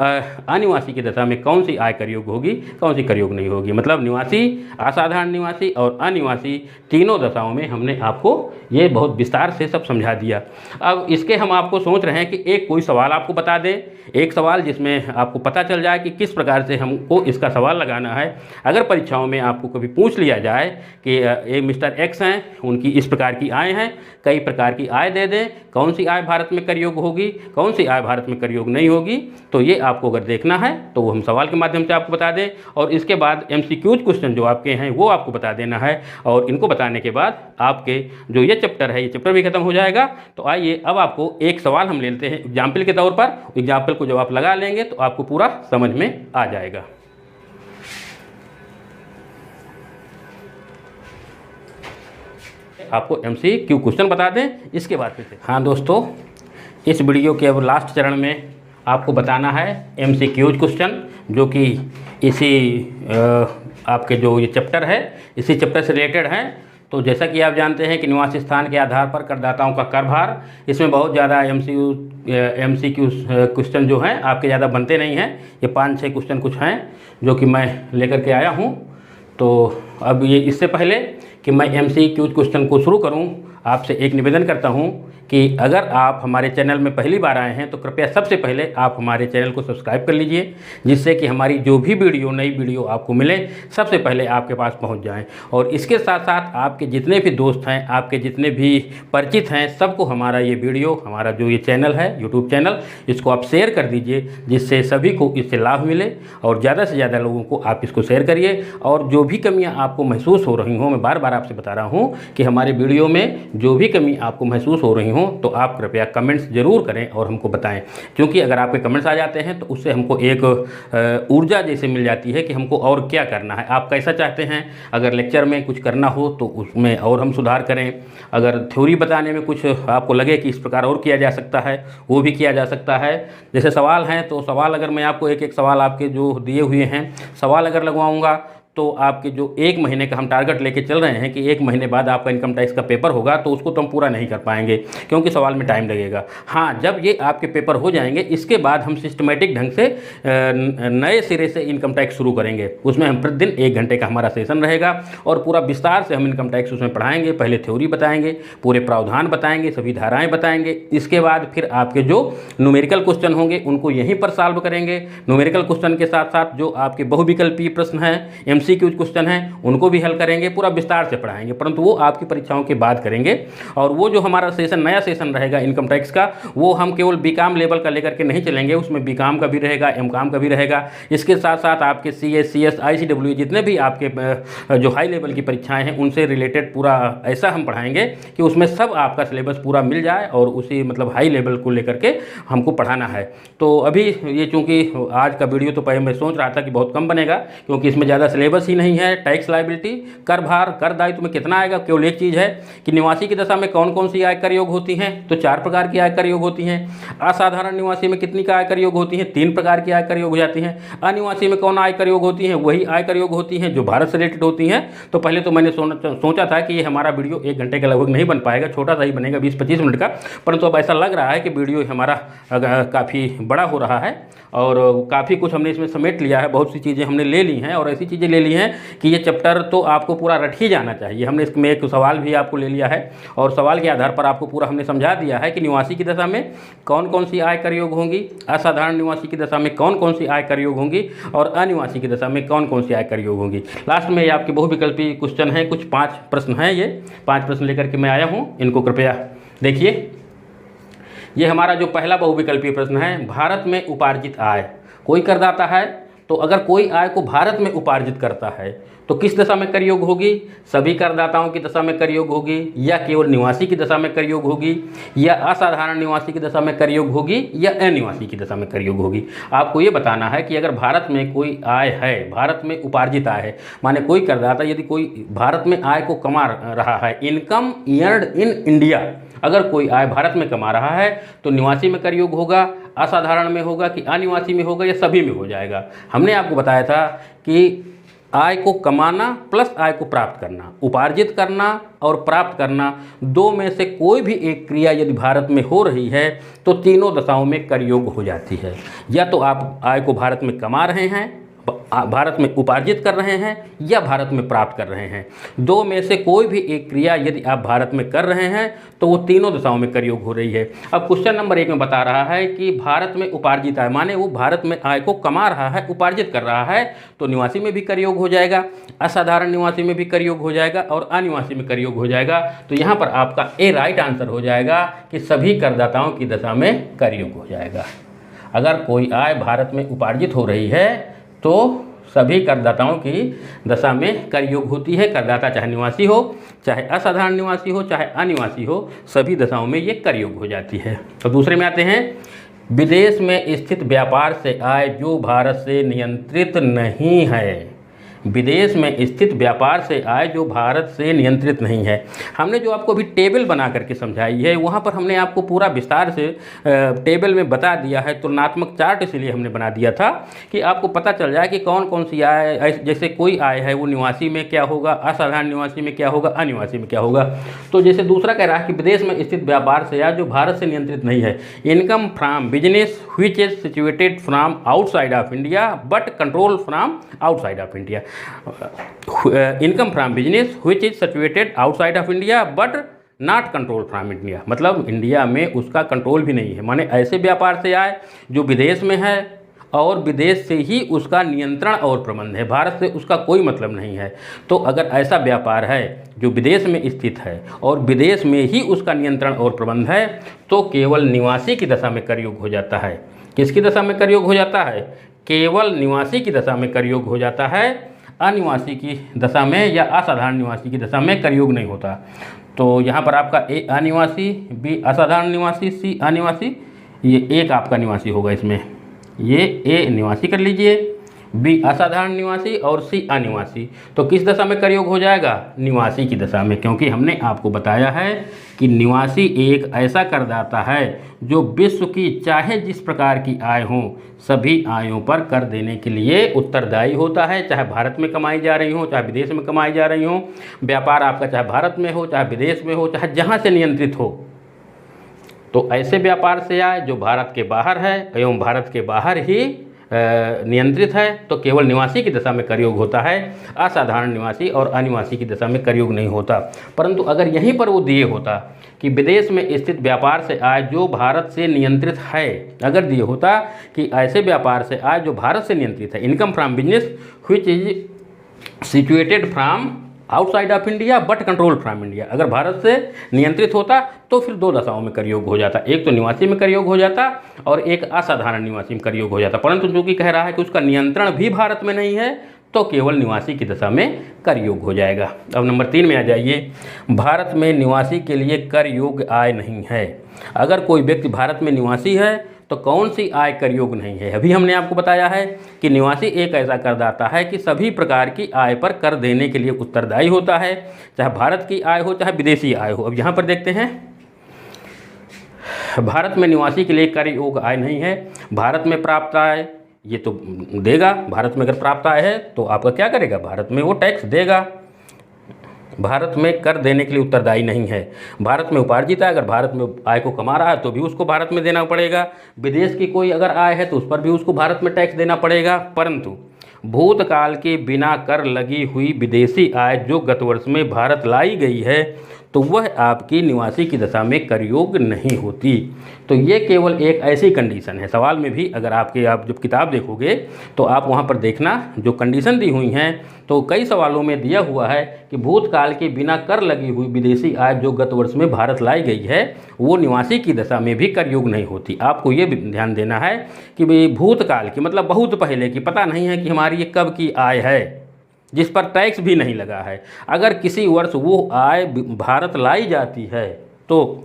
अनिवासी की दशा में कौन सी आय कर योग्य होगी, कौन सी कर योग्य नहीं होगी। मतलब निवासी, असाधारण निवासी और अनिवासी तीनों दशाओं में हमने आपको ये बहुत विस्तार से सब समझा दिया। अब इसके हम आपको सोच रहे हैं कि एक कोई सवाल आपको बता दें, एक सवाल जिसमें आपको पता चल जाए कि किस प्रकार से हमको इसका सवाल लगाना है। अगर परीक्षाओं में आपको कभी पूछ लिया जाए कि ये मिस्टर एक्स हैं, उनकी इस प्रकार की आय हैं, कई प्रकार की आय दे दें, कौन सी आय भारत में कर योग्य होगी, कौन सी आय भारत में कर योग्य नहीं होगी, तो ये आपको अगर देखना है तो वो हम सवाल के माध्यम से आपको बता दें। और इसके बाद MCQs क्वेश्चन जो आपके हैं वो आपको बता देना है, और इनको बताने के बाद आपके जो ये चैप्टर है, ये चैप्टर भी खत्म हो जाएगा। तो आइए अब आपको एक सवाल हम लेते हैं एग्जाम्पल के तौर पर। एग्जाम्पल को जब आप लगा लेंगे तो आपको पूरा समझ में आ जाएगा। आपको MCQ क्वेश्चन बता दें, इसके बाद फिर से। हाँ दोस्तों, इस वीडियो के अब लास्ट चरण में आपको बताना है MCQ क्वेश्चन, जो कि इसी आपके जो ये चैप्टर है, इसी चैप्टर से रिलेटेड हैं। तो जैसा कि आप जानते हैं कि निवास स्थान के आधार पर करदाताओं का कर भार, इसमें बहुत ज़्यादा MCQ क्वेश्चन जो हैं आपके ज़्यादा बनते नहीं हैं। ये 5-6 क्वेश्चन कुछ हैं जो कि मैं लेकर के आया हूँ। तो अब ये इससे पहले कि मैं MCQ क्वेश्चन को शुरू करूँ, आपसे एक निवेदन करता हूँ कि अगर आप हमारे चैनल में पहली बार आए हैं तो कृपया सबसे पहले आप हमारे चैनल को सब्सक्राइब कर लीजिए, जिससे कि हमारी जो भी वीडियो, नई वीडियो आपको मिले सबसे पहले आपके पास पहुंच जाएं। और इसके साथ साथ आपके जितने भी दोस्त हैं, आपके जितने भी परिचित हैं, सबको हमारा ये वीडियो, हमारा जो ये चैनल है यूट्यूब चैनल, इसको आप शेयर कर दीजिए, जिससे सभी को इससे लाभ मिले। और ज़्यादा से ज़्यादा लोगों को आप इसको शेयर करिए। और जो भी कमियाँ आपको महसूस हो रही हों, मैं बार बार आपसे बता रहा हूँ कि हमारे वीडियो में जो भी कमी आपको महसूस हो रही हो तो आप कृपया कमेंट्स ज़रूर करें और हमको बताएं, क्योंकि अगर आपके कमेंट्स आ जाते हैं तो उससे हमको एक ऊर्जा जैसे मिल जाती है कि हमको और क्या करना है, आप कैसा चाहते हैं। अगर लेक्चर में कुछ करना हो तो उसमें और हम सुधार करें, अगर थ्योरी बताने में कुछ आपको लगे कि इस प्रकार और किया जा सकता है, वो भी किया जा सकता है। जैसे सवाल हैं तो सवाल अगर मैं आपको एक एक सवाल आपके जो दिए हुए हैं सवाल अगर लगवाऊँगा तो आपके जो 1 महीने का हम टारगेट लेके चल रहे हैं कि 1 महीने बाद आपका इनकम टैक्स का पेपर होगा, तो उसको तो हम पूरा नहीं कर पाएंगे क्योंकि सवाल में टाइम लगेगा। हाँ, जब ये आपके पेपर हो जाएंगे इसके बाद हम सिस्टमेटिक ढंग से नए सिरे से इनकम टैक्स शुरू करेंगे। उसमें हम प्रतिदिन 1 घंटे का हमारा सेशन रहेगा और पूरा विस्तार से हम इनकम टैक्स उसमें पढ़ाएंगे। पहले थ्योरी बताएंगे, पूरे प्रावधान बताएंगे, सभी धाराएँ बताएंगे। इसके बाद फिर आपके जो न्यूमेरिकल क्वेश्चन होंगे उनको यहीं पर सॉल्व करेंगे। न्यूमेरिकल क्वेश्चन के साथ साथ जो आपके बहुविकल्पीय प्रश्न हैं, MCQ क्वेश्चन हैं, उनको भी हल करेंगे, पूरा विस्तार से पढ़ाएंगे, परंतु वो आपकी परीक्षाओं के बाद करेंगे। और वो जो हमारा सेशन, नया सेशन रहेगा इनकम टैक्स का, वो हम केवल BCom लेवल का लेकर के नहीं चलेंगे, उसमें BCom का भी रहेगा, MCom का भी रहेगा। इसके साथ साथ आपके CS, CS, ICW जितने भी आपके जो हाई लेवल की परीक्षाएं हैं उनसे रिलेटेड पूरा ऐसा हम पढ़ाएंगे कि उसमें सब आपका सिलेबस पूरा मिल जाए और उसी मतलब हाई लेवल को लेकर के हमको पढ़ाना है। तो अभी ये चूँकि आज का वीडियो तो पहले मैं सोच रहा था कि बहुत कम बनेगा क्योंकि इसमें ज़्यादा सिलेबस ही नहीं है। टैक्स लायबिलिटी, कर भार, कर दायित्व में कितना आएगा, केवल एक चीज़ है कि निवासी की दशा में कौन कौन सी आय कर योग्य होती हैं, तो 4 प्रकार की आय कर योग्य होती हैं। असाधारण निवासी में कितनी का आय कर योग्य होती हैं, 3 प्रकार की आय कर योग्य हो जाती हैं। अनिवासी में कौन आय कर योग्य होती हैं, वही आय कर योग्य होती हैं जो भारत से रिलेटेड होती हैं। तो पहले तो मैंने सोचा था कि ये हमारा वीडियो 1 घंटे का लगभग नहीं बन पाएगा, छोटा सा ही बनेगा 20-25 मिनट का, परंतु अब ऐसा लग रहा है कि वीडियो हमारा काफ़ी बड़ा हो रहा है और काफ़ी कुछ हमने इसमें समेट लिया है, बहुत सी चीज़ें हमने ले ली हैं और ऐसी चीज़ें ले ली हैं कि ये चैप्टर तो आपको पूरा रट ही जाना चाहिए। हमने इसमें एक सवाल भी आपको ले लिया है और सवाल के आधार पर आपको पूरा हमने समझा दिया है कि निवासी की दशा में कौन कौन सी आय कर योग्य होंगी, असाधारण निवासी की दशा में कौन कौन सी आय कर योग्य होंगी और अनिवासी की दशा में कौन कौन सी आय कर योग्य होंगी। लास्ट में ये आपके बहुविकल्पी क्वेश्चन हैं, कुछ 5 प्रश्न हैं, ये 5 प्रश्न लेकर के मैं आया हूँ, इनको कृपया देखिए। ये हमारा जो पहला बहुविकल्पीय प्रश्न है, भारत में उपार्जित आय, कोई करदाता है तो अगर कोई आय को भारत में उपार्जित करता है तो किस दशा में कर योग होगी? सभी करदाताओं की दशा में कर योग होगी, या केवल निवासी की दशा में कर योग होगी, या असाधारण निवासी की दशा में कर योग होगी, या अनिवासी की दशा में कर योग होगी? आपको ये बताना है कि अगर भारत में कोई आय है, भारत में उपार्जित आय है, माने कोई करदाता यदि कोई भारत में आय को कमा रहा है, इनकम अर्न्ड इन इंडिया, अगर कोई आय भारत में कमा रहा है तो निवासी में कर योग होगा, असाधारण में होगा कि अनिवासी में होगा, या सभी में हो जाएगा। हमने आपको बताया था कि आय को कमाना प्लस आय को प्राप्त करना, उपार्जित करना और प्राप्त करना, दो में से कोई भी एक क्रिया यदि भारत में हो रही है तो तीनों दशाओं में कर योग हो जाती है। या तो आप आय को भारत में कमा रहे हैं, भारत में उपार्जित कर रहे हैं, या भारत में प्राप्त कर रहे हैं। दो में से कोई भी एक क्रिया यदि आप भारत में कर रहे हैं तो वो तीनों दशाओं में कर योग हो रही है। अब क्वेश्चन नंबर 1 में बता रहा है कि भारत में उपार्जित आय, माने वो भारत में आय को कमा रहा है, उपार्जित कर रहा है, तो निवासी में भी कर योग हो जाएगा, असाधारण निवासी में भी कर योग हो जाएगा और अनिवासी में कर योग हो जाएगा। तो यहाँ पर आपका ए राइट आंसर हो जाएगा कि सभी करदाताओं की दशा में कर योग हो जाएगा। अगर कोई आय भारत में उपार्जित हो रही है तो सभी करदाताओं की दशा में कर योग होती है। करदाता चाहे निवासी हो, चाहे असाधारण निवासी हो, चाहे अनिवासी हो, सभी दशाओं में ये कर योग हो जाती है। तो दूसरे में आते हैं, विदेश में स्थित व्यापार से आय जो भारत से नियंत्रित नहीं है। विदेश में स्थित व्यापार से आय जो भारत से नियंत्रित नहीं है। हमने जो आपको अभी टेबल बना करके समझाई है, वहाँ पर हमने आपको पूरा विस्तार से टेबल में बता दिया है। तुलनात्मक चार्ट इसलिए हमने बना दिया था कि आपको पता चल जाए कि कौन कौन सी आय, जैसे कोई आय है वो निवासी में क्या होगा, असाधारण निवासी में क्या होगा, अनिवासी में क्या होगा। तो जैसे दूसरा कह रहा है कि विदेश में स्थित व्यापार से आय जो भारत से नियंत्रित नहीं है, income from business which is situated from outside of India but control from outside of India. Income from business which is situated outside of India but not control from India, मतलब इंडिया में उसका control भी नहीं है। माने ऐसे व्यापार से आए जो विदेश में है और विदेश से ही उसका नियंत्रण और प्रबंध है, भारत से उसका कोई मतलब नहीं है। तो अगर ऐसा व्यापार है जो विदेश में स्थित है और विदेश में ही उसका नियंत्रण और प्रबंध है तो केवल निवासी की दशा में कर योग हो जाता है। किसकी दशा में कर योग हो जाता है? केवल निवासी की दशा में कर योग हो जाता है, अनिवासी की दशा में या असाधारण निवासी की दशा में कर योग नहीं होता। तो यहाँ पर आपका ए अनिवासी, बी असाधारण निवासी, सी अनिवासी, ये एक आपका निवासी होगा इसमें, ये ए निवासी कर लीजिए, बी असाधारण निवासी और सी अनिवासी। तो किस दशा में कर योग हो जाएगा? निवासी की दशा में, क्योंकि हमने आपको बताया है कि निवासी एक ऐसा करदाता है जो विश्व की चाहे जिस प्रकार की आय हो सभी आयों पर कर देने के लिए उत्तरदायी होता है, चाहे भारत में कमाई जा रही हो, चाहे विदेश में कमाई जा रही हो। व्यापार आपका चाहे भारत में हो, चाहे विदेश में हो, चाहे जहाँ से नियंत्रित हो। तो ऐसे व्यापार से आय जो भारत के बाहर है एवं भारत के बाहर ही नियंत्रित है तो केवल निवासी की दशा में कर योग होता है, असाधारण निवासी और अनिवासी की दशा में कर योग नहीं होता। परंतु अगर यहीं पर वो दिए होता कि विदेश में स्थित व्यापार से आय जो भारत से नियंत्रित है, अगर दिए होता कि ऐसे व्यापार से आय जो भारत से नियंत्रित है, income from business which is situated from outside of India but control from India, अगर भारत से नियंत्रित होता तो फिर दो दशाओं में कर योग हो जाता, एक तो निवासी में कर योग हो जाता और एक असाधारण निवासी में कर योग हो जाता। परंतु जो कि कह रहा है कि उसका नियंत्रण भी भारत में नहीं है तो केवल निवासी की दशा में कर योग हो जाएगा। अब नंबर 3 में आ जाइए, भारत में निवासी के लिए कर योग्य आय नहीं है। अगर कोई व्यक्ति भारत में निवासी है तो कौन सी आय कर योग नहीं है? अभी हमने आपको बताया है कि निवासी एक ऐसा करदाता है कि सभी प्रकार की आय पर कर देने के लिए उत्तरदायी होता है, चाहे भारत की आय हो चाहे विदेशी आय हो। अब यहाँ पर देखते हैं, भारत में निवासी के लिए कर योग आय नहीं है। भारत में प्राप्त आय ये तो देगा, भारत में अगर प्राप्त आय है तो आपका क्या करेगा? भारत में वो टैक्स देगा, भारत में कर देने के लिए उत्तरदायी नहीं है। भारत में उपार्जित है, अगर भारत में आय को कमा रहा है तो भी उसको भारत में देना पड़ेगा। विदेश की कोई अगर आय है तो उस पर भी उसको भारत में टैक्स देना पड़ेगा। परंतु भूतकाल के बिना कर लगी हुई विदेशी आय जो गत वर्ष में भारत लाई गई है तो वह आपकी निवासी की दशा में करयोग नहीं होती। तो ये केवल एक ऐसी कंडीशन है। सवाल में भी अगर आप जब किताब देखोगे तो आप वहाँ पर देखना जो कंडीशन दी हुई हैं, तो कई सवालों में दिया हुआ है कि भूतकाल के बिना कर लगी हुई विदेशी आय जो गत वर्ष में भारत लाई गई है वो निवासी की दशा में भी करयोग नहीं होती। आपको ये भी ध्यान देना है कि भाई भूतकाल की मतलब बहुत पहले की, पता नहीं है कि हमारी ये कब की आय है जिस पर टैक्स भी नहीं लगा है। अगर किसी वर्ष वो आय भारत लाई जाती है तो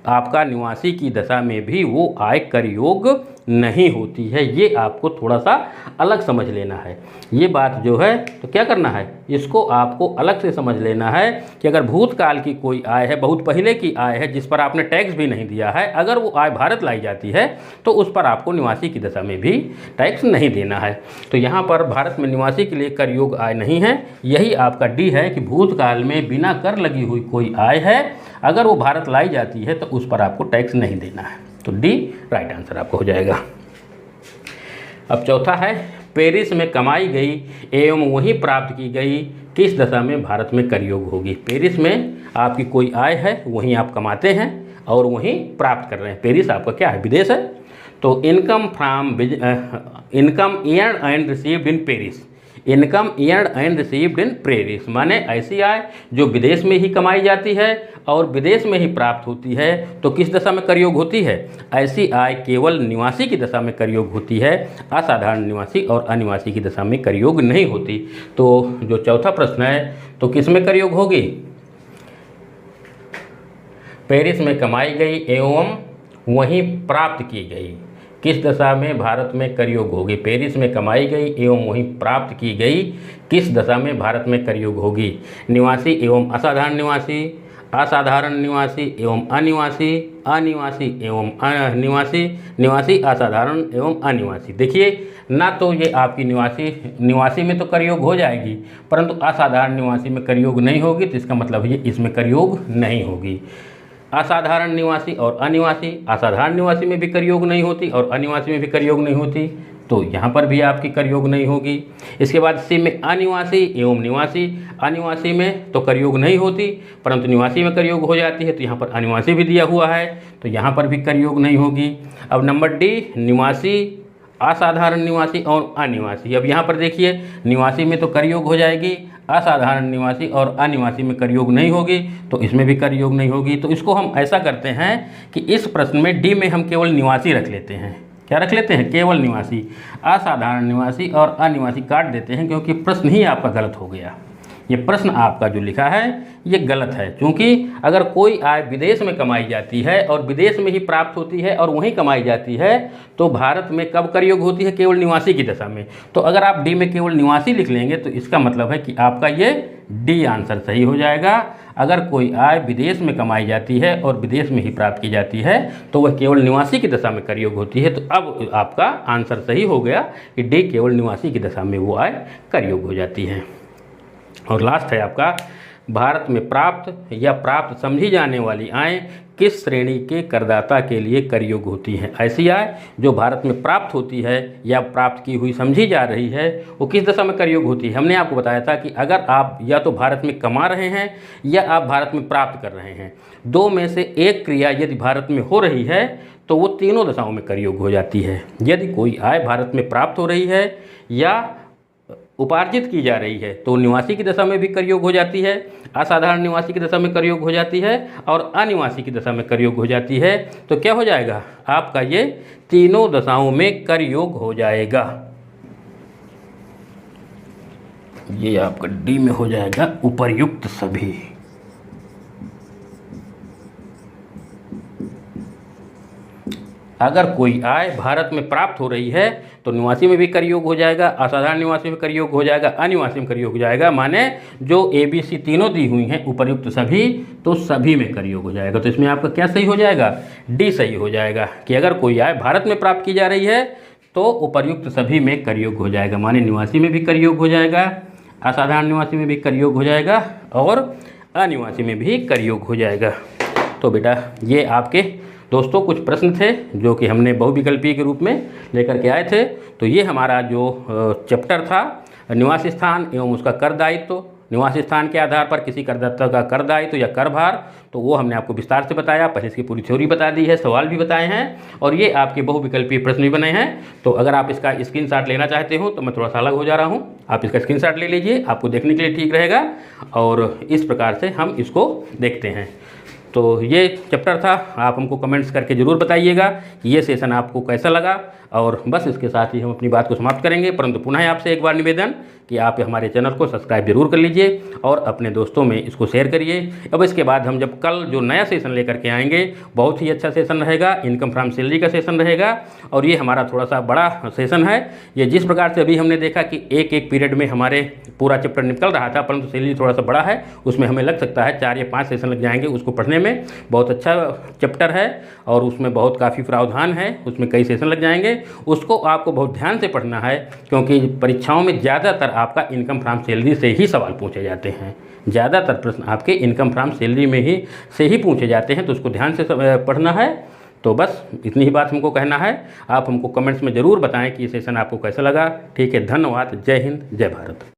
आपका निवासी की दशा में भी वो आय करयोग नहीं होती है। ये आपको थोड़ा सा अलग समझ लेना है। ये बात जो है तो क्या करना है, इसको आपको अलग से समझ लेना है कि अगर भूतकाल की कोई आय है, बहुत पहले की आय है जिस पर आपने टैक्स भी नहीं दिया है, अगर वो आय भारत लाई जाती है तो उस पर आपको निवासी की दशा में भी टैक्स नहीं देना है। तो यहाँ पर भारत में निवासी के लिए करयोग आय नहीं है। यही आपका डी है कि भूतकाल में बिना कर लगी हुई कोई आय है, अगर वो भारत लाई जाती है तो उस पर आपको टैक्स नहीं देना है। तो डी राइट आंसर आपको हो जाएगा। अब चौथा है, पेरिस में कमाई गई एवं वहीं प्राप्त की गई किस दशा में भारत में करयोग होगी। पेरिस में आपकी कोई आय है, वहीं आप कमाते हैं और वहीं प्राप्त कर रहे हैं। पेरिस आपका क्या है, विदेश है। तो income earned and received in Paris, income earned and received in Paris माने ऐसी आय जो विदेश में ही कमाई जाती है और विदेश में ही प्राप्त होती है, तो किस दशा में करयोग होती है, ऐसी आय केवल निवासी की दशा में करयोग होती है, असाधारण निवासी और अनिवासी की दशा में करयोग नहीं होती। तो जो चौथा प्रश्न है तो किस में करयोग होगी, पेरिस में कमाई गई एवं वहीं प्राप्त की गई किस दशा में भारत में करयोग होगी। पेरिस में कमाई गई एवं वहीं प्राप्त की गई किस दशा में भारत में करयोग होगी। निवासी एवं असाधारण निवासी, असाधारण निवासी एवं अनिवासी, अनिवासी एवं अनिवासी, निवासी असाधारण एवं अनिवासी। देखिए ना तो ये आपकी निवासी में तो करयोग हो जाएगी, परंतु असाधारण निवासी में करयोग नहीं होगी, तो इसका मतलब ये इसमें करयोग नहीं होगी। असाधारण निवासी और अनिवासी, असाधारण निवासी में भी करयोग नहीं होती और अनिवासी में भी करयोग नहीं होती, तो यहाँ पर भी आपकी करयोग नहीं होगी। इसके बाद सी में अनिवासी एवं निवासी, अनिवासी में तो करयोग नहीं होती परंतु निवासी में करयोग हो जाती है, तो यहाँ पर अनिवासी भी दिया हुआ है तो यहाँ पर भी करयोग नहीं होगी। अब नंबर डी, निवासी, असाधारण निवासी और अनिवासी। अब यहाँ पर देखिए निवासी में तो करयोग हो जाएगी, असाधारण निवासी और अनिवासी में करयोग नहीं होगी, तो इसमें भी करयोग नहीं होगी। तो इसको हम ऐसा करते हैं कि इस प्रश्न में डी में हम केवल निवासी रख लेते हैं। क्या रख लेते हैं, केवल निवासी, असाधारण निवासी और अनिवासी काट देते हैं, क्योंकि प्रश्न ही आपका गलत हो गया। ये प्रश्न आपका जो लिखा है ये गलत है, क्योंकि अगर कोई आय विदेश में कमाई जाती है और विदेश में ही प्राप्त होती है और वहीं कमाई जाती है, तो भारत में कब करयोग होती है, केवल निवासी की दशा में। तो अगर आप डी में केवल निवासी लिख लेंगे तो इसका मतलब है कि आपका ये डी आंसर सही हो जाएगा। अगर कोई आय विदेश में कमाई जाती है और विदेश में ही प्राप्त की जाती है तो वह केवल निवासी की दशा में करयोग होती है। तो अब आपका आंसर सही हो गया कि डी केवल निवासी की दशा में वो आय करयोग हो जाती है। और लास्ट है आपका, भारत में प्राप्त या प्राप्त समझी जाने वाली आय किस श्रेणी के करदाता के लिए करयोग होती है। ऐसी आय जो भारत में प्राप्त होती है या प्राप्त की हुई समझी जा रही है वो किस दशा में करयोग होती है। हमने आपको बताया था कि अगर आप या तो भारत में कमा रहे हैं या आप भारत में प्राप्त कर रहे हैं, दो में से एक क्रिया यदि भारत में हो रही है तो वो तीनों दशाओं में करयोग हो जाती है। यदि कोई आय भारत में प्राप्त हो रही है या उपार्जित की जा रही है तो निवासी की दशा में भी करयोग हो जाती है, असाधारण निवासी की दशा में करयोग हो जाती है और अनिवासी की दशा में करयोग हो जाती है। तो क्या हो जाएगा आपका, ये तीनों दशाओं में करयोग हो जाएगा। ये आपका डी में हो जाएगा उपर्युक्त सभी। अगर कोई आय भारत में प्राप्त हो रही है तो निवासी में भी करयोग हो जाएगा, असाधारण निवासी में करयोग हो जाएगा, अनिवासी में करयोग हो जाएगा। माने जो ABC तीनों दी हुई हैं उपर्युक्त सभी, तो सभी में करयोग हो जाएगा। तो इसमें आपका क्या सही हो जाएगा, डी सही हो जाएगा कि अगर कोई आय भारत में प्राप्त की जा रही है तो उपर्युक्त सभी में करयोग हो जाएगा। माने निवासी में भी करयोग हो जाएगा, असाधारण निवासी में भी करयोग हो जाएगा और अनिवासी में भी करयोग हो जाएगा। तो बेटा ये आपके दोस्तों कुछ प्रश्न थे जो कि हमने बहुविकल्पीय के रूप में लेकर के आए थे। तो ये हमारा जो चैप्टर था निवास स्थान एवं उसका कर दायित्व, निवास स्थान के आधार पर किसी करदाता का कर दायित्व या कर भार, तो वो हमने आपको विस्तार से बताया। पहले इसकी पूरी थ्योरी बता दी है, सवाल भी बताए हैं और ये आपके बहुविकल्पीय प्रश्न भी बने हैं। तो अगर आप इसका स्क्रीनशॉट लेना चाहते हो तो मैं थोड़ा सा अलग हो जा रहा हूँ, आप इसका स्क्रीनशॉट ले लीजिए, आपको देखने के लिए ठीक रहेगा। और इस प्रकार से हम इसको देखते हैं। तो ये चैप्टर था, आप हमको कमेंट्स करके ज़रूर बताइएगा कि ये सेशन आपको कैसा लगा। और बस इसके साथ ही हम अपनी बात को समाप्त करेंगे, परंतु पुनः आपसे एक बार निवेदन कि आप हमारे चैनल को सब्सक्राइब जरूर कर लीजिए और अपने दोस्तों में इसको शेयर करिए। अब इसके बाद हम जब कल जो नया सेशन लेकर के आएंगे, बहुत ही अच्छा सेशन रहेगा, इनकम फ्रॉम सैलरी का सेशन रहेगा। और ये हमारा थोड़ा सा बड़ा सेशन है। ये जिस प्रकार से अभी हमने देखा कि एक एक पीरियड में हमारे पूरा चैप्टर निकल रहा था, परंतु सैलरी थोड़ा सा बड़ा है, उसमें हमें लग सकता है 4 या 5 सेशन लग जाएंगे उसको पढ़ने में। बहुत अच्छा चैप्टर है और उसमें बहुत काफ़ी प्रावधान है, उसमें कई सेशन लग जाएंगे। उसको आपको बहुत ध्यान से पढ़ना है, क्योंकि परीक्षाओं में ज़्यादातर आपका इनकम फ्रॉम सैलरी से ही सवाल पूछे जाते हैं। ज़्यादातर प्रश्न आपके इनकम फ्रॉम सैलरी में ही पूछे जाते हैं, तो उसको ध्यान से पढ़ना है। तो बस इतनी ही बात हमको कहना है। आप हमको कमेंट्स में ज़रूर बताएं कि ये सेशन आपको कैसा लगा। ठीक है, धन्यवाद। जय हिंद, जय भारत।